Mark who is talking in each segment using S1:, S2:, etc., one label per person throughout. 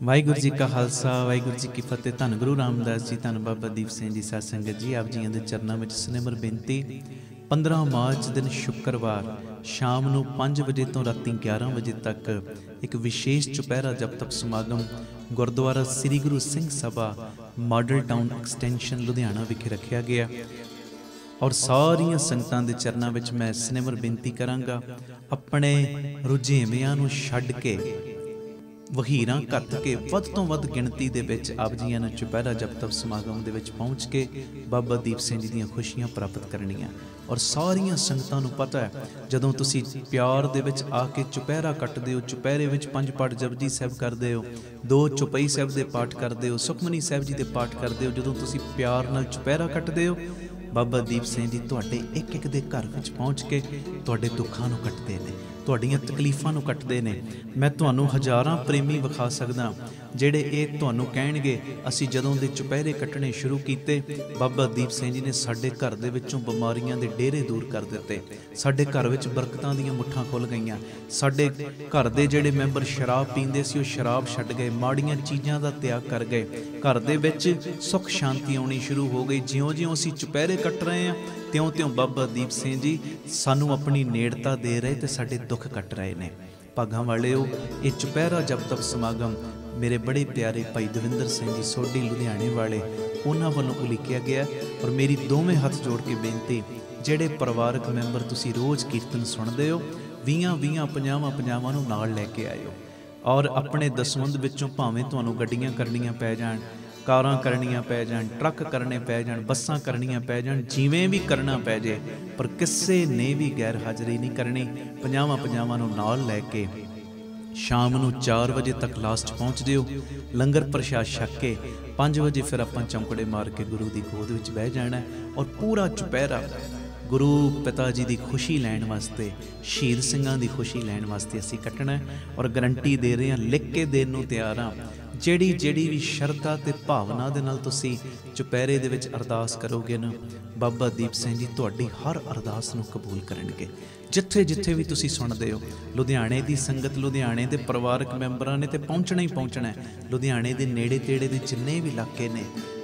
S1: ਵਾਹਿਗੁਰੂ ਜੀ ਕਾ ਖਾਲਸਾ ਵਾਹਿਗੁਰੂ ਜੀ ਕੀ ਫਤਿਹ। ਧੰਨ ਗੁਰੂ ਰਾਮਦਾਸ ਜੀ, ਧੰਨ ਬਾਬਾ ਦੀਪ ਸਿੰਘ ਜੀ, ਸਾਧ ਸੰਗਤ ਜੀ, ਆਪ ਜੀਆਂ ਦੇ ਚਰਨਾਂ ਵਿੱਚ ਸਨੇਮਰ ਬੇਨਤੀ। 15 ਮਾਰਚ ਦਿਨ ਸ਼ੁੱਕਰਵਾਰ ਸ਼ਾਮ ਨੂੰ 5 ਵਜੇ ਤੋਂ ਰਾਤੀ 11 ਵਜੇ ਤੱਕ ਇੱਕ ਵਿਸ਼ੇਸ਼ ਚੁਪਹਿਰਾ ਜਪ ਤਪ ਸਮਾਗਮ ਗੁਰਦੁਆਰਾ ਸ੍ਰੀ Guru Singh Sabha model town extension Ludhiana ਵਿਖੇ ਰੱਖਿਆ ਗਿਆ। ਔਰ ਸਾਰੀਆਂ ਸੰਗਤਾਂ ਦੇ ਚਰਨਾਂ ਵਿੱਚ ਮੈਂ ਸਨੇਮਰ ਬੇਨਤੀ ਕਰਾਂਗਾ, ਆਪਣੇ ਰੁਝੇਵਿਆਂ ਨੂੰ ਛੱਡ ਕੇ ਵਹੀਰਾਂ ਘੱਤ ਕੇ ਵੱਧ ਤੋਂ ਵੱਧ ਗਿਣਤੀ ਦੇ ਵਿੱਚ ਆਪ ਜੀਆਂ ਨੂੰ ਚੁਪਹਿਰਾ ਜਪ ਤਪ ਸਮਾਗਮ ਦੇ ਵਿੱਚ ਪਹੁੰਚ ਕੇ ਬਾਬਾ ਦੀਪ ਸਿੰਘ ਜੀ ਦੀਆਂ ਖੁਸ਼ੀਆਂ ਪ੍ਰਾਪਤ ਕਰਨੀਆਂ। ਔਰ ਸਾਰੀਆਂ ਸੰਗਤਾਂ ਨੂੰ ਪਤਾ ਹੈ, ਜਦੋਂ ਤੁਸੀਂ ਪਿਆਰ ਦੇ ਵਿੱਚ ਆ ਕੇ ਚੁਪਹਿਰਾ ਕੱਟਦੇ ਹੋ, ਚੁਪਹਿਰੇ ਵਿੱਚ 5 ਪਾਠ ਜਪਜੀ ਸਾਹਿਬ ਕਰਦੇ ਹੋ, 2 ਚੌਪਈ ਸਾਹਿਬ ਦੇ ਪਾਠ ਕਰਦੇ ਹੋ, ਸੁਖਮਨੀ ਸਾਹਿਬ ਜੀ ਦੇ ਪਾਠ ਕਰਦੇ ਹੋ, ਜਦੋਂ ਤੁਸੀਂ ਪਿਆਰ ਨਾਲ ਚੁਪਹਿਰਾ ਕੱਟਦੇ ਹੋ, ਬਾਬਾ ਦੀਪ ਸਿੰਘ ਜੀ ਤੁਹਾਡੇ ਇੱਕ ਇੱਕ ਦੇ ਘਰ ਵਿੱਚ ਪਹੁੰਚ ਕੇ ਤੁਹਾਡੇ ਦੁੱਖਾਂ ਨੂੰ ਕੱਟਦੇ ਨੇ, ਤੁਹਾਡੀਆਂ ਤਕਲੀਫਾਂ ਨੂੰ ਕੱਟਦੇ ਨੇ। ਮੈਂ ਤੁਹਾਨੂੰ ਹਜ਼ਾਰਾਂ ਪ੍ਰੇਮੀ ਵਿਖਾ ਸਕਦਾ ਜਿਹੜੇ ਇਹ ਤੁਹਾਨੂੰ ਕਹਿਣਗੇ, ਅਸੀਂ ਜਦੋਂ ਦੇ ਚੁਪਹਿਰੇ ਕੱਟਣੇ ਸ਼ੁਰੂ ਕੀਤੇ, ਬਾਬਾ ਦੀਪ ਸਿੰਘ ਜੀ ਨੇ ਸਾਡੇ ਘਰ ਦੇ ਵਿੱਚੋਂ ਬਿਮਾਰੀਆਂ ਦੇ ਡੇਰੇ ਦੂਰ ਕਰ ਦਿੱਤੇ, ਸਾਡੇ ਘਰ ਵਿੱਚ ਬਰਕਤਾਂ ਦੀਆਂ ਮੁੱਠਾਂ ਖੁੱਲ੍ਹ ਗਈਆਂ, ਸਾਡੇ ਘਰ ਦੇ ਜਿਹੜੇ ਮੈਂਬਰ ਸ਼ਰਾਬ ਪੀਂਦੇ ਸੀ ਉਹ ਸ਼ਰਾਬ ਛੱਡ ਗਏ, ਮਾੜੀਆਂ ਚੀਜ਼ਾਂ ਦਾ ਤਿਆਗ ਕਰ ਗਏ, ਘਰ ਦੇ ਵਿੱਚ ਸੁੱਖ ਸ਼ਾਂਤੀ ਆਉਣੀ ਸ਼ੁਰੂ ਹੋ ਗਈ। ਜਿਉਂ-ਜਿਉਂ ਅਸੀਂ ਚੁਪਹਿਰੇ ਕੱਟ ਰਹੇ ਹਾਂ, ਤਿਉਂ-ਤਿਉਂ ਬਾਬਾ ਦੀਪ ਸਿੰਘ ਜੀ ਸਾਨੂੰ ਆਪਣੀ ਨੇੜਤਾ ਦੇ ਰਹੇ ਤੇ ਸਾਡੇ ਦੁੱਖ ਕੱਟ ਰਹੇ ਨੇ। ਭਾਗਾਂ ਵਾਲਿਓ, ਇਹ ਚੁਪਹਿਰਾ ਜਪ ਤਪ ਸਮਾਗਮ ਮੇਰੇ ਬੜੇ ਪਿਆਰੇ ਭਾਈ ਦਵਿੰਦਰ ਸਿੰਘ ਜੀ ਸੋਢੀ ਲੁਧਿਆਣੇ ਵਾਲੇ, ਉਹਨਾਂ ਵੱਲੋਂ ਉਲੀਕਿਆ ਗਿਆ। ਔਰ ਮੇਰੀ ਦੋਵੇਂ ਹੱਥ ਜੋੜ ਕੇ ਬੇਨਤੀ, ਜਿਹੜੇ ਪਰਿਵਾਰਕ ਮੈਂਬਰ ਤੁਸੀਂ ਰੋਜ਼ ਕੀਰਤਨ ਸੁਣਦੇ ਹੋ, 20 50 ਨੂੰ ਨਾਲ ਲੈ ਕੇ ਆਇਓ। ਔਰ ਆਪਣੇ ਦਸਵੰਧ ਵਿੱਚੋਂ ਭਾਵੇਂ ਤੁਹਾਨੂੰ ਗੱਡੀਆਂ ਕਰਨੀਆਂ ਪੈ ਜਾਣ, ਕਾਰਾਂ ਕਰਨੀਆਂ ਪੈ ਜਾਣ, ਟਰੱਕ ਕਰਨੇ ਪੈ ਜਾਣ, ਬੱਸਾਂ ਕਰਨੀਆਂ ਪੈ ਜਾਣ, ਜਿਵੇਂ ਵੀ ਕਰਨਾ ਪੈ ਜੇ, ਪਰ ਕਿਸੇ ਨੇ ਵੀ ਗੈਰ ਹਾਜ਼ਰੀ ਨਹੀਂ ਕਰਨੀ। 50 ਨੂੰ ਨਾਲ ਲੈ ਕੇ ਸ਼ਾਮ ਨੂੰ 4 ਵਜੇ ਤੱਕ ਲਾਸਟ ਪਹੁੰਚ ਦਿਓ। ਲੰਗਰ ਪ੍ਰਸ਼ਾਦ ਛਕ ਕੇ 5 ਵਜੇ ਫਿਰ ਆਪਾਂ ਚੌਂਕੜੇ ਮਾਰ ਕੇ ਗੁਰੂ ਦੀ ਗੋਦ ਵਿੱਚ ਬਹਿ ਜਾਣਾ। ਔਰ ਪੂਰਾ ਚੁਪਹਿਰਾ ਗੁਰੂ ਪਿਤਾ ਜੀ ਦੀ ਖੁਸ਼ੀ ਲੈਣ ਵਾਸਤੇ, ਸ਼ਹੀਦ ਸਿੰਘਾਂ ਦੀ ਖੁਸ਼ੀ ਲੈਣ ਵਾਸਤੇ ਅਸੀਂ ਕੱਟਣਾ। ਔਰ ਗਰੰਟੀ ਦੇ ਰਹੇ ਹਾਂ, ਲਿਖ ਕੇ ਦੇਣ ਨੂੰ ਤਿਆਰ ਹਾਂ, ਜਿਹੜੀ ਵੀ ਸ਼ਰਧਾ ਤੇ ਭਾਵਨਾ ਦੇ ਨਾਲ ਤੁਸੀਂ ਚੁਪਹਿਰੇ ਦੇ ਵਿੱਚ ਅਰਦਾਸ ਕਰੋਗੇ ਨਾ, ਬਾਬਾ ਦੀਪ ਸਿੰਘ ਜੀ ਤੁਹਾਡੀ ਹਰ ਅਰਦਾਸ ਨੂੰ ਕਬੂਲ ਕਰਨਗੇ। ਜਿੱਥੇ ਵੀ ਤੁਸੀਂ ਸੁਣਦੇ ਹੋ, ਲੁਧਿਆਣੇ ਦੀ ਸੰਗਤ, ਲੁਧਿਆਣੇ ਦੇ ਪਰਿਵਾਰਕ ਮੈਂਬਰਾਂ ਨੇ ਤੇ ਪਹੁੰਚਣਾ ਹੀ ਪਹੁੰਚਣਾ। ਲੁਧਿਆਣੇ ਦੇ ਨੇੜੇ ਤੇੜੇ ਦੇ ਜਿੰਨੇ ਵੀ ਇਲਾਕੇ ਨੇ,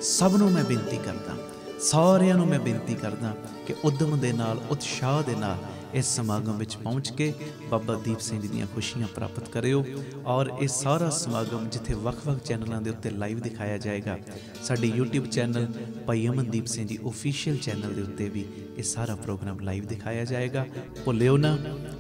S1: ਸਭ ਨੂੰ ਮੈਂ ਬੇਨਤੀ ਕਰਦਾ, ਸਾਰਿਆਂ ਨੂੰ ਮੈਂ ਬੇਨਤੀ ਕਰਦਾ ਕਿ ਉਦਮ ਦੇ ਨਾਲ, ਉਤਸ਼ਾਹ ਦੇ ਨਾਲ ਇਸ ਸਮਾਗਮ ਵਿੱਚ ਪਹੁੰਚ ਕੇ ਬਾਬਾ ਦੀਪ ਸਿੰਘ ਜੀ ਦੀਆਂ ਖੁਸ਼ੀਆਂ ਪ੍ਰਾਪਤ ਕਰਿਓ। ਔਰ ਇਹ ਸਾਰਾ ਸਮਾਗਮ ਜਿੱਥੇ ਵੱਖ-ਵੱਖ ਚੈਨਲਾਂ ਦੇ ਉੱਤੇ ਲਾਈਵ ਦਿਖਾਇਆ ਜਾਏਗਾ, ਸਾਡੇ YouTube ਚੈਨਲ ਭਾਈ ਅਮਨਦੀਪ ਸਿੰਘ ਜੀ ਓਫੀਸ਼ੀਅਲ ਚੈਨਲ ਦੇ ਉੱਤੇ ਵੀ ਇਹ ਸਾਰਾ ਪ੍ਰੋਗਰਾਮ ਲਾਈਵ ਦਿਖਾਇਆ ਜਾਏਗਾ। ਭੁੱਲਿਓ ਨਾ,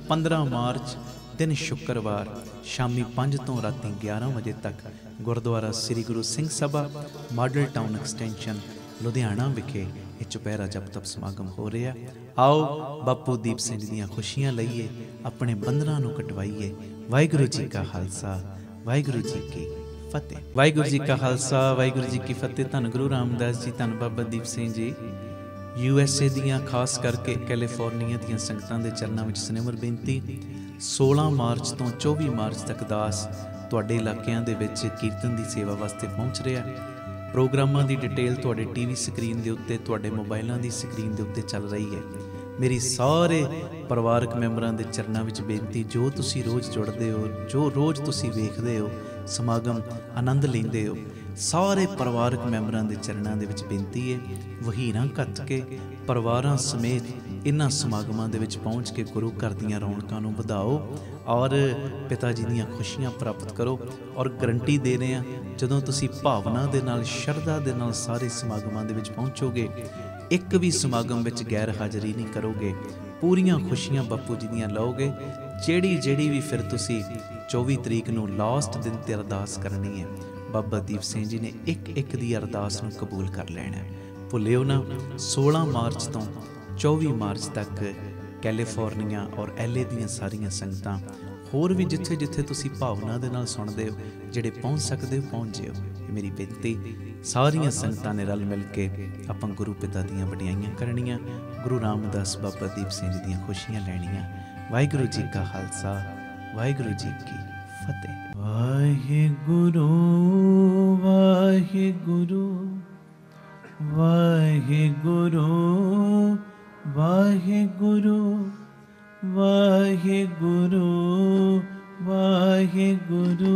S1: 15 ਮਾਰਚ ਦਿਨ ਸ਼ੁੱਕਰਵਾਰ ਸ਼ਾਮੀ 5 ਤੋਂ ਰਾਤੀ 11 ਵਜੇ ਤੱਕ ਗੁਰਦੁਆਰਾ ਸ੍ਰੀ Guru Singh Sabha model town extension Ludhiana ਵਿਖੇ ਇਹ ਚੁਪਹਿਰਾ ਜਪ ਤਪ ਸਮਾਗਮ ਹੋ ਰਿਹਾ। ਆਓ ਬਾਪੂ ਦੀਪ ਸਿੰਘ ਜੀ ਦੀਆਂ ਖੁਸ਼ੀਆਂ ਲਈਏ, ਆਪਣੇ ਬੰਧਨਾਂ ਨੂੰ ਕਟਵਾਈਏ। ਵਾਹਿਗੁਰੂ ਜੀ ਕਾ ਖਾਲਸਾ, ਵਾਹਿਗੁਰੂ ਜੀ ਕੀ ਫਤਿਹ। ਵਾਹਿਗੁਰੂ ਜੀ ਕਾ ਖਾਲਸਾ, ਵਾਹਿਗੁਰੂ ਜੀ ਕੀ ਫਤਿਹ। ਧੰਨ ਗੁਰੂ ਰਾਮਦਾਸ ਜੀ, ਧੰਨ ਬਾਬਾ ਦੀਪ ਸਿੰਘ ਜੀ। USA ਦੀਆਂ, ਖਾਸ ਕਰਕੇ ਕੈਲੀਫੋਰਨੀਆ ਦੀਆਂ ਸੰਗਤਾਂ ਦੇ ਚਰਨਾਂ ਵਿੱਚ ਸਨੇਮਰ ਬੇਨਤੀ, 16 ਮਾਰਚ ਤੋਂ 24 ਮਾਰਚ ਤੱਕ ਦਾਸ ਤੁਹਾਡੇ ਇਲਾਕਿਆਂ ਦੇ ਵਿੱਚ ਕੀਰਤਨ ਦੀ ਸੇਵਾ ਵਾਸਤੇ ਪਹੁੰਚ ਰਿਹਾ। ਪ੍ਰੋਗਰਾਮਾਂ ਦੀ ਡਿਟੇਲ ਤੁਹਾਡੇ TV ਸਕਰੀਨ ਦੇ ਉੱਤੇ, ਤੁਹਾਡੇ ਮੋਬਾਈਲਾਂ ਦੀ ਸਕਰੀਨ ਦੇ ਉੱਤੇ ਚੱਲ ਰਹੀ ਹੈ। ਮੇਰੀ ਸਾਰੇ ਪਰਿਵਾਰਕ ਮੈਂਬਰਾਂ ਦੇ ਚਰਨਾਂ ਵਿੱਚ ਬੇਨਤੀ, ਜੋ ਤੁਸੀਂ ਰੋਜ਼ ਜੁੜਦੇ ਹੋ, ਜੋ ਰੋਜ਼ ਤੁਸੀਂ ਵੇਖਦੇ ਹੋ, ਸਮਾਗਮ ਆਨੰਦ ਲੈਂਦੇ ਹੋ, ਸਾਰੇ ਪਰਿਵਾਰਕ ਮੈਂਬਰਾਂ ਦੇ ਚਰਨਾਂ ਦੇ ਵਿੱਚ ਬੇਨਤੀ ਹੈ, ਵਹੀਰਾਂ ਘੱਤ ਕੇ ਪਰਿਵਾਰਾਂ ਸਮੇਤ ਇਹਨਾਂ ਸਮਾਗਮਾਂ ਦੇ ਵਿੱਚ ਪਹੁੰਚ ਕੇ ਗੁਰੂ ਘਰ ਦੀਆਂ ਰੌਣਕਾਂ ਨੂੰ ਵਧਾਓ ਔਰ ਪਿਤਾ ਜੀ ਦੀਆਂ ਖੁਸ਼ੀਆਂ ਪ੍ਰਾਪਤ ਕਰੋ। ਔਰ ਗਰੰਟੀ ਦੇ ਰਹੇ ਹਾਂ, ਜਦੋਂ ਤੁਸੀਂ ਭਾਵਨਾ ਦੇ ਨਾਲ, ਸ਼ਰਧਾ ਦੇ ਨਾਲ ਸਾਰੇ ਸਮਾਗਮਾਂ ਦੇ ਵਿੱਚ ਪਹੁੰਚੋਗੇ, ਇੱਕ ਵੀ ਸਮਾਗਮ ਵਿੱਚ ਗੈਰ ਹਾਜ਼ਰੀ ਨਹੀਂ ਕਰੋਗੇ, ਪੂਰੀਆਂ ਖੁਸ਼ੀਆਂ ਬਾਪੂ ਜੀ ਦੀਆਂ ਲਓਗੇ। ਜਿਹੜੀ ਵੀ ਫਿਰ ਤੁਸੀਂ 24 ਤਰੀਕ ਨੂੰ ਲਾਸਟ ਦਿਨ ਤੇ ਅਰਦਾਸ ਕਰਨੀ ਹੈ, ਬਾਬਾ ਦੀਪ ਸਿੰਘ ਜੀ ਨੇ ਇੱਕ ਦੀ ਅਰਦਾਸ ਨੂੰ ਕਬੂਲ ਕਰ ਲੈਣਾ। ਭੁੱਲਿਓ ਨਾ, 16 ਮਾਰਚ ਤੋਂ 24 ਮਾਰਚ ਤੱਕ ਕੈਲੀਫੋਰਨੀਆ ਔਰ LA ਦੀਆਂ ਸਾਰੀਆਂ ਸੰਗਤਾਂ, ਹੋਰ ਵੀ ਜਿੱਥੇ ਤੁਸੀਂ ਭਾਵਨਾ ਦੇ ਨਾਲ ਸੁਣਦੇ ਹੋ, ਜਿਹੜੇ ਪਹੁੰਚ ਸਕਦੇ ਹੋ ਪਹੁੰਚ ਜਿਓ। ਇਹ ਮੇਰੀ ਬੇਨਤੀ, ਸਾਰੀਆਂ ਸੰਗਤਾਂ ਨੇ ਰਲ ਮਿਲ ਕੇ ਆਪਾਂ ਗੁਰੂ ਪਿਤਾ ਦੀਆਂ ਵਡਿਆਈਆਂ ਕਰਨੀਆਂ, ਗੁਰੂ ਰਾਮਦਾਸ ਬਾਬਾ ਦੀਪ ਸਿੰਘ ਜੀ ਦੀਆਂ ਖੁਸ਼ੀਆਂ ਲੈਣੀਆਂ। ਵਾਹਿਗੁਰੂ ਜੀ ਕਾ ਖਾਲਸਾ, ਵਾਹਿਗੁਰੂ ਜੀ ਕੀ ਫਤਿਹ। ਵਾਹਿਗੁਰੂ ਵਾਹਿਗੁਰੂ ਵਾਹਿਗੁਰੂ ਵਾਹਿਗੁਰੂ ਵਾਹਿਗੁਰੂ ਵਾਹਿਗੁਰੂ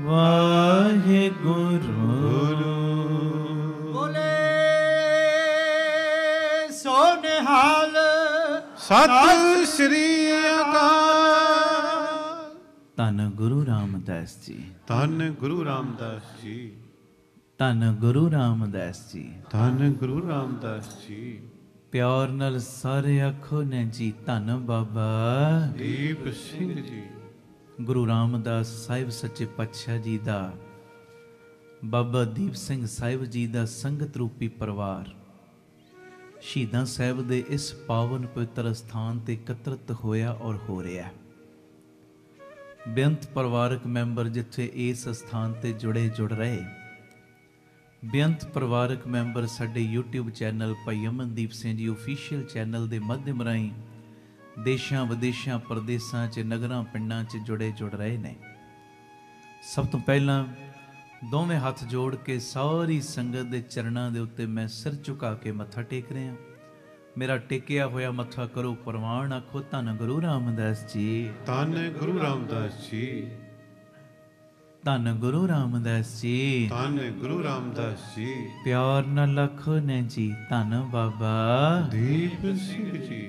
S2: ਵਾਹਿਗੁਰੂ।
S3: ਬੋਲੇ ਸੋ ਨਿਹਾਲ
S4: ਸਤਿ ਸ੍ਰੀ ਅਕਾਲ।
S1: ਧੰਨ ਗੁਰੂ ਰਾਮਦਾਸ ਜੀ,
S4: ਧੰਨ ਗੁਰੂ ਰਾਮਦਾਸ ਜੀ,
S1: ਧੰਨ ਗੁਰੂ ਰਾਮਦਾਸ ਜੀ।
S4: ਧੰਨ ਗੁਰੂ ਰਾਮਦਾਸ ਜੀ।
S1: ਪਿਆਰ ਨਾਲ ਸਾਰੇ ਆਖੋ ਨੇ ਜੀ, ਧੰਨ ਬਾਬਾ
S4: ਦੀਪ ਸਿੰਘ ਜੀ।
S1: ਗੁਰੂ ਰਾਮਦਾਸ ਸਾਹਿਬ ਸੱਚੇ ਪਾਤਸ਼ਾਹ ਜੀ ਦਾ, ਬਾਬਾ ਦੀਪ ਸਿੰਘ ਸਾਹਿਬ ਜੀ ਦਾ ਸੰਗਤ ਰੂਪੀ ਪਰਿਵਾਰ ਸ਼ਹੀਦਾਂ ਸਾਹਿਬ ਦੇ ਇਸ ਪਾਵਨ ਪਵਿੱਤਰ ਸਥਾਨ ਤੇ ਇਕੱਤਰਤ ਹੋਇਆ ਔਰ ਹੋ ਰਿਹਾ। ਬੇਅੰਤ ਪਰਿਵਾਰਕ ਮੈਂਬਰ ਜਿੱਥੇ ਇਸ ਸਥਾਨ ਤੇ ਜੁੜ ਰਹੇ, ਬੇਅੰਤ ਪਰਿਵਾਰਕ ਮੈਂਬਰ ਸਾਡੇ YouTube ਚੈਨਲ ਭਾਈ ਅਮਨਦੀਪ ਸਿੰਘ ਜੀ ਆਫੀਸ਼ੀਅਲ ਚੈਨਲ ਦੇ ਮਾਧਿਅਮ ਰਾਹੀਂ ਦੇਸ਼ਾਂ ਵਿਦੇਸ਼ਾਂ ਪ੍ਰਦੇਸਾਂ 'ਚ ਨਗਰਾਂ ਪਿੰਡਾਂ 'ਚ ਜੁੜ ਰਹੇ ਨੇ। ਸਭ ਤੋਂ ਪਹਿਲਾਂ ਦੋਵੇਂ ਹੱਥ ਜੋੜ ਕੇ ਸਾਰੀ ਸੰਗਤ ਦੇ ਚਰਨਾਂ ਦੇ ਉੱਤੇ ਮੈਂ ਸਿਰ ਝੁਕਾ ਕੇ ਮੱਥਾ ਟੇਕ ਰਿਹਾ। ਮੇਰਾ ਟੇਕਿਆ ਹੋਇਆ ਮੱਥਾ ਕਰੋ ਪ੍ਰਵਾਨ, ਆਖੋ ਧੰਨ ਗੁਰੂ ਰਾਮਦਾਸ ਜੀ,
S4: ਧੰਨ ਗੁਰੂ ਰਾਮਦਾਸ ਜੀ,
S1: ਧੰਨ ਗੁਰੂ ਰਾਮਦਾਸ ਜੀ,
S4: ਧੰਨ ਗੁਰੂ ਰਾਮਦਾਸ ਜੀ।
S1: ਪਿਆਰ ਨਾਲ ਆਖੋ ਨੇ ਜੀ, ਧੰਨ ਬਾਬਾ
S4: ਦੀਪ ਸਿੰਘ ਜੀ।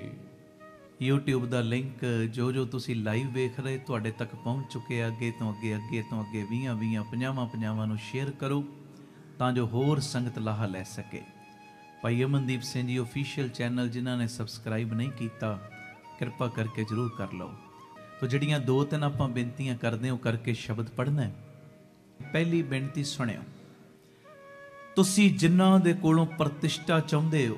S1: YouTube ਦਾ ਲਿੰਕ ਜੋ ਤੁਸੀਂ ਲਾਈਵ ਵੇਖ ਰਹੇ ਤੁਹਾਡੇ ਤੱਕ ਪਹੁੰਚ ਚੁੱਕੇ। ਅੱਗੇ ਤੋਂ ਅੱਗੇ 20 50 ਨੂੰ ਸ਼ੇਅਰ ਕਰੋ ਤਾਂ ਜੋ ਹੋਰ ਸੰਗਤ ਲਾਹਾ ਲੈ ਸਕੇ। ਭਾਈ ਅਮਨਦੀਪ ਸਿੰਘ ਜੀ ਆਫੀਸ਼ੀਅਲ ਚੈਨਲ ਜਿਨ੍ਹਾਂ ਨੇ ਸਬਸਕ੍ਰਾਈਬ ਨਹੀਂ ਕੀਤਾ, ਕਿਰਪਾ ਕਰਕੇ ਜ਼ਰੂਰ ਕਰ ਲਓ। ਤੋ ਜਿਹੜੀਆਂ 2-3 ਆਪਾਂ ਬੇਨਤੀਆਂ ਕਰਦੇ ਹਾਂ ਉਹ ਕਰਕੇ ਸ਼ਬਦ ਪੜ੍ਹਨਾ। ਪਹਿਲੀ ਬੇਨਤੀ ਸੁਣਿਓ, ਤੁਸੀਂ ਜਿਨ੍ਹਾਂ ਦੇ ਕੋਲੋਂ ਪ੍ਰਤਿਸ਼ਠਾ ਚਾਹੁੰਦੇ ਹੋ,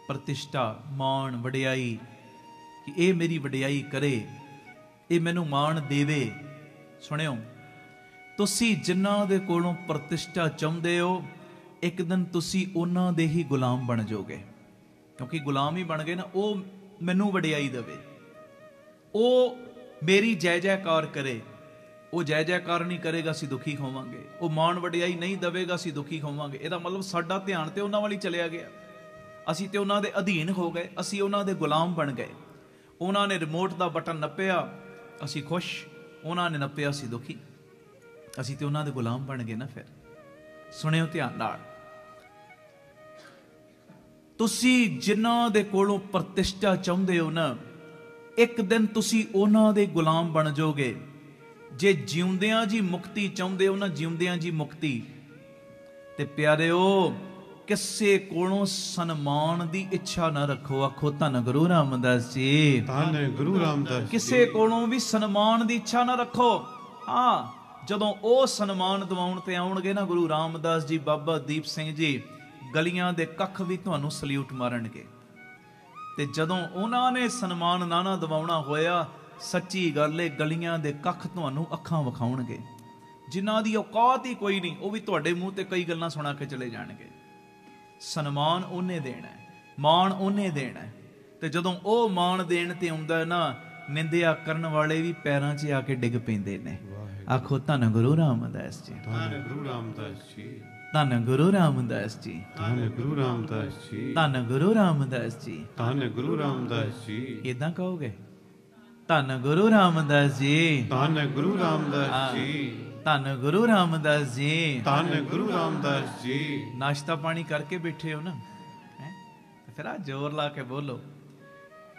S1: ਪ੍ਰਤਿਸ਼ਠਾ, ਮਾਣ, ਵਡਿਆਈ, ਕਿ ਇਹ ਮੇਰੀ ਵਡਿਆਈ ਕਰੇ, ਇਹ ਮੈਨੂੰ ਮਾਣ ਦੇਵੇ, ਸੁਣਿਓ, ਤੁਸੀਂ ਜਿਨ੍ਹਾਂ ਦੇ ਕੋਲੋਂ ਪ੍ਰਤਿਸ਼ਠਾ ਚਾਹੁੰਦੇ ਹੋ, ਇੱਕ ਦਿਨ ਤੁਸੀਂ ਉਹਨਾਂ ਦੇ ਹੀ ਗੁਲਾਮ ਬਣ ਜਾਓਗੇ। ਕਿਉਂਕਿ ਗੁਲਾਮ ਹੀ ਬਣ ਗਏ ਨਾ, ਉਹ ਮੈਨੂੰ ਵਡਿਆਈ ਦੇਵੇ, ਉਹ ਮੇਰੀ ਜੈ ਜੈਕਾਰ ਕਰੇ। ਉਹ ਜੈ ਜੈਕਾਰ ਨਹੀਂ ਕਰੇਗਾ, ਅਸੀਂ ਦੁਖੀ ਹੋਵਾਂਗੇ। ਉਹ ਮਾਣ ਵਡਿਆਈ ਨਹੀਂ ਦੇਵੇਗਾ, ਅਸੀਂ ਦੁਖੀ ਹੋਵਾਂਗੇ। ਇਹਦਾ ਮਤਲਬ ਸਾਡਾ ਧਿਆਨ ਤੇ ਉਹਨਾਂ ਵੱਲ ਹੀ ਚਲਿਆ ਗਿਆ, ਅਸੀਂ ਤੇ ਉਹਨਾਂ ਦੇ ਅਧੀਨ ਹੋ ਗਏ, ਅਸੀਂ ਉਹਨਾਂ ਦੇ ਗੁਲਾਮ ਬਣ ਗਏ। ਉਹਨਾਂ ਨੇ ਰਿਮੋਟ ਦਾ ਬਟਨ ਨੱਪਿਆ, ਅਸੀਂ ਖੁਸ਼, ਉਹਨਾਂ ਨੇ ਨੱਪਿਆ, ਅਸੀਂ ਦੁਖੀ। ਅਸੀਂ ਤੇ ਉਹਨਾਂ ਦੇ ਗੁਲਾਮ ਬਣ ਗਏ ਨਾ। ਫਿਰ ਸੁਣਿਓ ਧਿਆਨ ਨਾਲ, ਤੁਸੀਂ ਜਿਨ੍ਹਾਂ ਦੇ ਕੋਲੋਂ ਪ੍ਰਤਿਸ਼ਠਾ ਚਾਹੁੰਦੇ ਹੋ ਨਾ, ਇੱਕ ਦਿਨ ਤੁਸੀਂ ਉਹਨਾਂ ਦੇ ਗੁਲਾਮ ਬਣ ਜਾਓਗੇ। ਜੇ ਜਿਉਂਦਿਆਂ ਜੀ ਮੁਕਤੀ ਚਾਹੁੰਦੇ ਹੋ ਨਾ, ਜਿਉਂਦਿਆਂ ਜੀ ਮੁਕਤੀ, ਤੇ ਪਿਆਰਿਓ ਕਿਸੇ ਕੋਲੋਂ ਸਨਮਾਨ ਦੀ ਇੱਛਾ ਨਾ ਰੱਖੋ। ਆਖੋ ਧੰਨ ਗੁਰੂ ਰਾਮਦਾਸ ਜੀ,
S4: ਧੰਨ ਗੁਰੂ ਰਾਮਦਾਸ ਜੀ।
S1: ਕਿਸੇ ਕੋਲੋਂ ਵੀ ਸਨਮਾਨ ਦੀ ਇੱਛਾ ਨਾ ਰੱਖੋ। ਹਾਂ, ਜਦੋਂ ਉਹ ਸਨਮਾਨ ਦਿਵਾਉਣ ਤੇ ਆਉਣਗੇ ਨਾ ਗੁਰੂ ਰਾਮਦਾਸ ਜੀ, ਬਾਬਾ ਦੀਪ ਸਿੰਘ ਜੀ, ਗਲੀਆਂ ਦੇ ਕੱਖ ਵੀ ਤੁਹਾਨੂੰ ਸਲੂਟ ਮਾਰਨਗੇ। ਤੇ ਜਦੋਂ ਉਹਨਾਂ ਨੇ ਸਨਮਾਨ ਨਾ ਦਿਵਾਉਣਾ ਹੋਇਆ, ਸੱਚੀ ਗੱਲ ਏ, ਗਲੀਆਂ ਦੇ ਕੱਖ ਤੁਹਾਨੂੰ ਅੱਖਾਂ ਵਿਖਾਉਣਗੇ। ਜਿਨ੍ਹਾਂ ਦੀ ਔਕਾਤ ਹੀ ਕੋਈ ਨਹੀਂ, ਉਹ ਵੀ ਤੁਹਾਡੇ ਮੂੰਹ ਤੇ ਕਈ ਗੱਲਾਂ ਸੁਣਾ ਕੇ ਚਲੇ ਜਾਣਗੇ। ਸਨਮਾਨ ਉਹਨੇ ਦੇਣਾ, ਮਾਣ ਉਹਨੇ ਦੇਣਾ। ਤੇ ਜਦੋਂ ਉਹ ਮਾਣ ਦੇਣ ਤੇ ਆਉਂਦਾ ਨਾ, ਨਿੰਦਿਆ ਕਰਨ ਵਾਲੇ ਵੀ ਪੈਰਾਂ 'ਚ ਆ ਕੇ ਡਿੱਗ ਪੈਂਦੇ ਨੇ। ਆਖੋ ਧੰਨ ਗੁਰੂ ਰਾਮਦਾਸ ਜੀ,
S4: ਧੰਨ ਗੁਰੂ ਰਾਮਦਾਸ ਜੀ,
S1: ਧੰਨ ਗੁਰੂ ਰਾਮਦਾਸ ਜੀ,
S4: ਧੰਨ ਗੁਰੂ ਰਾਮਦਾਸ ਜੀ,
S1: ਧੰਨ ਗੁਰੂ ਰਾਮਦਾਸ ਜੀ।
S4: ਧੰਨ ਗੁਰੂ ਰਾਮਦਾਸ ਜੀ।
S1: ਇਦਾਂ ਕਹੋਗੇ, ਧੰਨ ਗੁਰੂ ਰਾਮਦਾਸ ਜੀ,
S4: ਧੰਨ ਗੁਰੂ ਰਾਮਦਾਸ ਜੀ,
S1: ਧੰਨ ਗੁਰੂ ਰਾਮਦਾਸ ਜੀ,
S4: ਧੰਨ ਗੁਰੂ ਰਾਮਦਾਸ ਜੀ।
S1: ਨਾਸ਼ਤਾ ਪਾਣੀ ਕਰਕੇ ਬੈਠੇ ਹੋ ਨਾ, ਫਿਰ ਆ ਜ਼ੋਰ ਲਾ ਕੇ ਬੋਲੋ,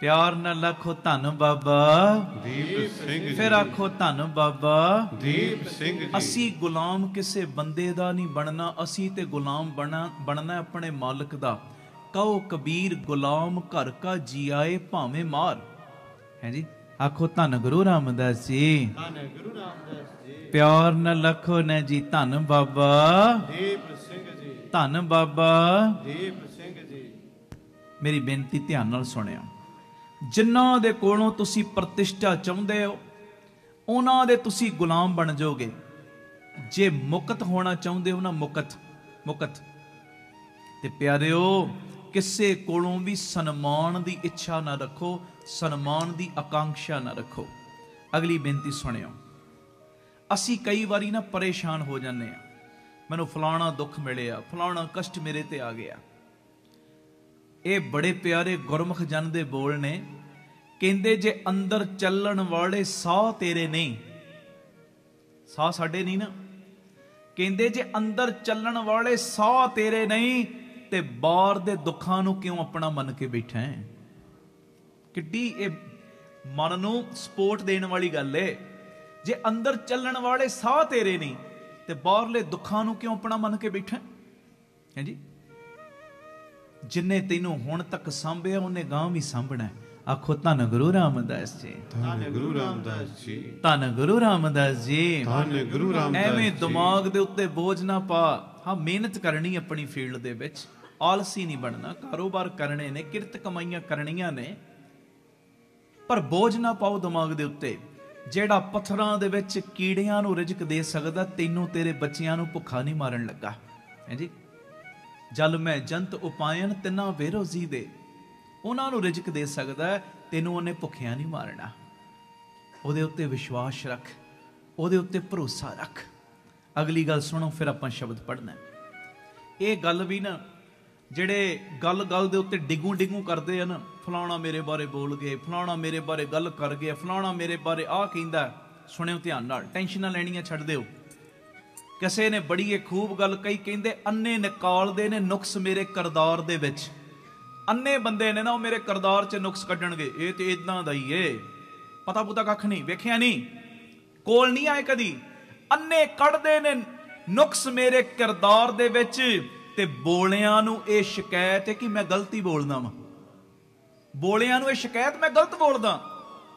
S1: ਪਿਆਰ ਨਾਲ ਆਖੋ ਧੰਨ ਬਾਬਾ
S4: ਦੀਪ ਸਿੰਘ ਜੀ।
S1: ਫਿਰ ਆਖੋ ਧੰਨ ਬਾਬਾ
S4: ਦੀਪ ਸਿੰਘ ਜੀ।
S1: ਅਸੀਂ ਗੁਲਾਮ ਕਿਸੇ ਬੰਦੇ ਦਾ ਨਹੀਂ ਬਣਨਾ, ਅਸੀਂ ਤੇ ਗੁਲਾਮ ਬਣਨਾ ਆਪਣੇ ਮਾਲਕ ਦਾ। ਕਹੋ ਕਬੀਰ ਗੁਲਾਮ ਘਰ ਕਾ ਜੀ ਆਏ ਭਾਵੇਂ ਮਾਰ। ਹੈ ਜੀ, ਆਖੋ ਧੰਨ ਗੁਰੂ ਰਾਮਦਾਸ ਜੀ,
S3: ਧੰਨ ਗੁਰੂ ਰਾਮਦਾਸ ਜੀ।
S1: ਪਿਆਰ ਨਾਲ ਆਖੋ ਨਾ ਜੀ, ਧੰਨ ਬਾਬਾ
S3: ਦੀਪ ਸਿੰਘ ਜੀ,
S1: ਧੰਨ ਬਾਬਾ
S3: ਦੀਪ ਸਿੰਘ ਜੀ।
S1: ਮੇਰੀ ਬੇਨਤੀ ਧਿਆਨ ਨਾਲ ਸੁਣਿਓ, ਜਿਨ੍ਹਾਂ ਦੇ ਕੋਲੋਂ ਤੁਸੀਂ ਪ੍ਰਤਿਸ਼ਠਾ ਚਾਹੁੰਦੇ ਹੋ, ਉਹਨਾਂ ਦੇ ਤੁਸੀਂ ਗੁਲਾਮ ਬਣ ਜਾਓਗੇ। ਜੇ ਮੁਕਤ ਹੋਣਾ ਚਾਹੁੰਦੇ ਹੋ ਨਾ, ਮੁਕਤ ਤੇ ਪਿਆਰਿਓ, ਕਿਸੇ ਕੋਲੋਂ ਵੀ ਸਨਮਾਨ ਦੀ ਇੱਛਾ ਨਾ ਰੱਖੋ, ਸਨਮਾਨ ਦੀ ਆਕਾਂक्षा ਨਾ ਰੱਖੋ। ਅਗਲੀ ਬੇਨਤੀ ਸੁਣਿਓ, ਅਸੀਂ ਕਈ ਵਾਰੀ ਨਾ ਪਰੇਸ਼ਾਨ ਹੋ ਜਾਂਦੇ ਆ, ਮੈਨੂੰ ਫਲਾਣਾ ਦੁੱਖ ਮਿਲਿਆ, ਫਲਾਣਾ ਕਸ਼ਟ ਮੇਰੇ ਤੇ ਆ ਗਿਆ। ਇਹ ਬੜੇ ਪਿਆਰੇ ਗੁਰਮੁਖ ਜਨ ਦੇ ਬੋਲ ਨੇ, ਕਹਿੰਦੇ ਜੇ ਅੰਦਰ ਚੱਲਣ ਵਾਲੇ ਸਾਹ ਤੇਰੇ ਨਹੀਂ, ਸਾਹ ਸਾਡੇ ਨਹੀਂ ਨਾ। ਕਹਿੰਦੇ ਜੇ ਅੰਦਰ ਚੱਲਣ ਵਾਲੇ ਸਾਹ ਤੇਰੇ ਨਹੀਂ ਤੇ ਬਾਹਰ ਦੇ ਦੁੱਖਾਂ ਨੂੰ ਕਿਉਂ ਆਪਣਾ ਮੰਨ ਕੇ ਬੈਠਾ ਹੈ। ਕਿੱਡੀ ਇਹ ਮਨ ਨੂੰ ਸਪੋਰਟ ਦੇਣ ਵਾਲੀ ਗੱਲ ਏ। ਜੇ ਅੰਦਰ ਚੱਲਣ ਵਾਲੇ ਸਾਹ ਤੇਰੇ ਨਹੀਂ ਤੇ ਬਾਹਰਲੇ ਦੁੱਖਾਂ ਨੂੰ ਕਿਉਂ ਆਪਣਾ ਮੰਨ ਕੇ ਬੈਠਾ ਹੈ ਜੀ। ਜਿੰਨੇ ਤੈਨੂੰ ਹੁਣ ਤੱਕ ਸਾਂਭਿਆ ਉਹਨੇ ਗਾਂ ਵੀ ਸਾਂਭਣਾ। ਆਖੋ ਧੰਨ ਗੁਰੂ ਰਾਮਦਾਸ ਜੀ,
S4: ਧੰਨ ਗੁਰੂ ਰਾਮਦਾਸ ਜੀ,
S1: ਧੰਨ ਗੁਰੂ ਰਾਮਦਾਸ ਜੀ।
S4: ਧੰਨ ਗੁਰੂ ਰਾਮਦਾਸ ਜੀ।
S1: ਐਵੇਂ ਦਿਮਾਗ ਦੇ ਉੱਤੇ ਬੋਝ ਨਾ ਪਾ। ਹਾਂ, ਮਿਹਨਤ ਕਰਨੀ ਆਪਣੀ ਫੀਲਡ ਦੇ ਵਿੱਚ, ਆਲਸੀ ਨਹੀਂ ਬਣਨਾ। ਕਾਰੋਬਾਰ ਕਰਨੇ ਨੇ, ਕਿਰਤ ਕਮਾਈਆਂ ਕਰਨੀਆਂ ਨੇ, ਪਰ ਬੋਝ ਨਾ ਪਾਓ ਦਿਮਾਗ ਦੇ ਉੱਤੇ। ਜਿਹੜਾ ਪੱਥਰਾਂ ਦੇ ਵਿੱਚ ਕੀੜਿਆਂ ਨੂੰ ਰਿਜ਼ਕ ਦੇ ਸਕਦਾ, ਤੈਨੂੰ ਤੇਰੇ ਬੱਚਿਆਂ ਨੂੰ ਭੁੱਖਾ ਨਹੀਂ ਮਾਰਨ ਲੱਗਾ ਹੈ ਜੀ। ਜਲ ਮੈਂ ਜੰਤ ਉਪਾਇਨ ਤਿੰਨਾਂ ਬੇਰੋਜ਼ੀ ਦੇ, ਉਹਨਾਂ ਨੂੰ ਰਿਜ਼ਕ ਦੇ ਸਕਦਾ, ਤੈਨੂੰ ਉਹਨੇ ਭੁੱਖਿਆ ਨਹੀਂ ਮਾਰਨਾ। ਉਹਦੇ ਉੱਤੇ ਵਿਸ਼ਵਾਸ ਰੱਖ, ਉਹਦੇ ਉੱਤੇ ਭਰੋਸਾ ਰੱਖ। ਅਗਲੀ ਗੱਲ ਸੁਣੋ, ਫਿਰ ਆਪਾਂ ਸ਼ਬਦ ਪੜ੍ਹਨਾ। ਇਹ ਗੱਲ ਵੀ ਨਾ ਜਿਹੜੇ ਗੱਲ ਦੇ ਉੱਤੇ ਡਿੱਗੂ ਕਰਦੇ ਆ ਨਾ, ਫਲਾਣਾ ਮੇਰੇ ਬਾਰੇ ਬੋਲ ਗਏ, ਫਲਾਣਾ ਮੇਰੇ ਬਾਰੇ ਗੱਲ ਕਰ ਗਿਆ, ਫਲਾਣਾ ਮੇਰੇ ਬਾਰੇ ਆਹ ਕਹਿੰਦਾ। ਸੁਣਿਓ ਧਿਆਨ ਨਾਲ, ਟੈਨਸ਼ਨਾਂ ਲੈਣੀਆਂ ਛੱਡ ਦਿਓ। ਕਿਸੇ ਨੇ ਬੜੀ ਇਹ ਖੂਬ ਗੱਲ ਕਹੀ, ਕਹਿੰਦੇ ਅੰਨੇ ਨਿਕਾਲਦੇ ਨੇ ਨੁਕਸ ਮੇਰੇ ਕਰਦਾਰ ਦੇ ਵਿੱਚ। ਅੰਨੇ ਬੰਦੇ ਨੇ ਨਾ, ਉਹ ਮੇਰੇ ਕਰਦਾਰ 'ਚ ਨੁਕਸ ਕੱਢਣਗੇ। ਇਹ ਤੇ ਇਦਾਂ ਦਾ ਹੀ ਏ, ਪਤਾ ਪੁਤਾ ਕੱਖ ਨਹੀਂ, ਵੇਖਿਆ ਨਹੀਂ, ਕੋਲ ਨਹੀਂ ਆਏ ਕਦੀ। ਅੰਨੇ ਕੱਢਦੇ ਨੇ ਨੁਕਸ ਮੇਰੇ ਕਿਰਦਾਰ ਦੇ ਵਿੱਚ, ਤੇ ਬੋਲਿਆਂ ਨੂੰ ਇਹ ਸ਼ਿਕਾਇਤ ਹੈ ਕਿ ਮੈਂ ਗਲਤੀ ਬੋਲਦਾ ਵਾਂ। ਬੋਲਿਆਂ ਨੂੰ ਇਹ ਸ਼ਿਕਾਇਤ ਮੈਂ ਗਲਤ ਬੋਲਦਾ।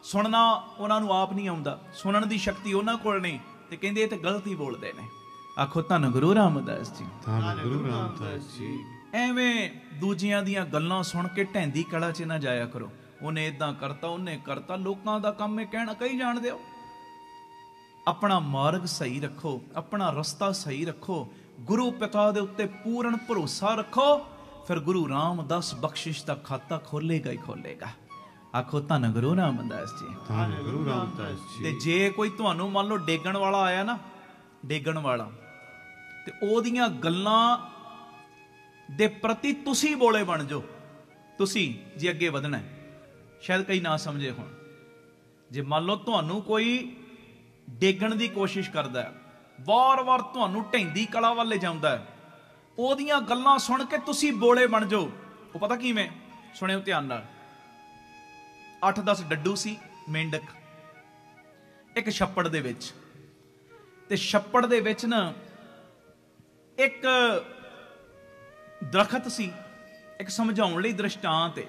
S1: ਸੁਣਨਾ ਉਹਨਾਂ ਨੂੰ ਆਪ ਨਹੀਂ ਆਉਂਦਾ, ਸੁਣਨ ਦੀ ਸ਼ਕਤੀ ਉਹਨਾਂ ਕੋਲ ਨਹੀਂ, ਤੇ ਕਹਿੰਦੇ ਇਹ ਤੇ ਗਲਤੀ ਬੋਲਦੇ ਨੇ। ਆਖੋ ਧੰਨ ਗੁਰੂ ਰਾਮਦਾਸ ਜੀ,
S4: ਧੰਨ ਗੁਰੂ ਰਾਮਦਾਸ ਜੀ।
S1: ਐਵੇਂ ਦੂਜਿਆਂ ਦੀਆਂ ਗੱਲਾਂ ਸੁਣ ਕੇ ਢੈਂਦੀ ਕਲਾ 'ਚ ਨਾ ਜਾਇਆ ਕਰੋ। ਉਹਨੇ ਇਦਾਂ ਕਰਤਾ, ਉਹਨੇ ਕਰਤਾ, ਲੋਕਾਂ ਦਾ ਕੰਮ ਇਹ ਕਹਿਣਾ ਕਹੀ ਜਾਣ ਦਿਓ। ਆਪਣਾ ਮਾਰਗ ਸਹੀ ਰੱਖੋ, ਆਪਣਾ ਰਸਤਾ ਸਹੀ ਰੱਖੋ, ਗੁਰੂ ਪਿਤਾ ਦੇ ਉੱਤੇ ਪੂਰਨ ਭਰੋਸਾ ਰੱਖੋ, ਫਿਰ ਗੁਰੂ ਰਾਮਦਾਸ ਬਖਸ਼ਿਸ਼ ਦਾ ਖਾਤਾ ਖੋਲੇਗਾ ਹੀ ਖੋਲੇਗਾ। ਆਖੋ ਧੰਨ ਗੁਰੂ ਰਾਮਦਾਸ ਜੀ,
S4: ਧੰਨ ਗੁਰੂ ਰਾਮਦਾਸ ਜੀ।
S1: ਤੇ ਜੇ ਕੋਈ ਤੁਹਾਨੂੰ ਮੰਨ ਲਓ ਡੇਗਣ ਵਾਲਾ ਆਇਆ ਨਾ, ਡੇਗਣ ਵਾਲਾ, ਤੇ ਉਹਦੀਆਂ ਗੱਲਾਂ ਦੇ ਪ੍ਰਤੀ ਤੁਸੀਂ ਬੋਲੇ ਬਣ ਜਾਓ। ਤੁਸੀਂ ਜੇ ਅੱਗੇ ਵਧਣਾ, ਸ਼ਾਇਦ ਕਈ ਨਾ ਸਮਝੇ ਹੁਣ, ਜੇ ਮੰਨ ਲਓ ਤੁਹਾਨੂੰ ਕੋਈ ਡੇਗਣ ਦੀ ਕੋਸ਼ਿਸ਼ ਕਰਦਾ ਹੈ, ਵਾਰ-ਵਾਰ ਤੁਹਾਨੂੰ ਢੈਂਦੀ ਕਲਾ ਵੱਲ ਲਿਜਾਉਂਦਾ ਹੈ, ਉਹਦੀਆਂ ਗੱਲਾਂ ਸੁਣ ਕੇ ਤੁਸੀਂ ਬੋਲੇ ਬਣ ਜਾਓ। ਉਹ ਪਤਾ ਕਿਵੇਂ? ਸੁਣਿਓ ਧਿਆਨ ਨਾਲ। 8-10 ਡੱਡੂ ਸੀ ਮੇਂਢਕ ਇੱਕ ਛੱਪੜ ਦੇ ਵਿੱਚ, ਤੇ ਛੱਪੜ ਦੇ ਵਿੱਚ ਨਾ ਇੱਕ ਦਰਖਤ ਸੀ, ਇੱਕ ਸਮਝਾਉਣ ਲਈ ਦ੍ਰਿਸ਼ਟਾਂਤ ਹੈ।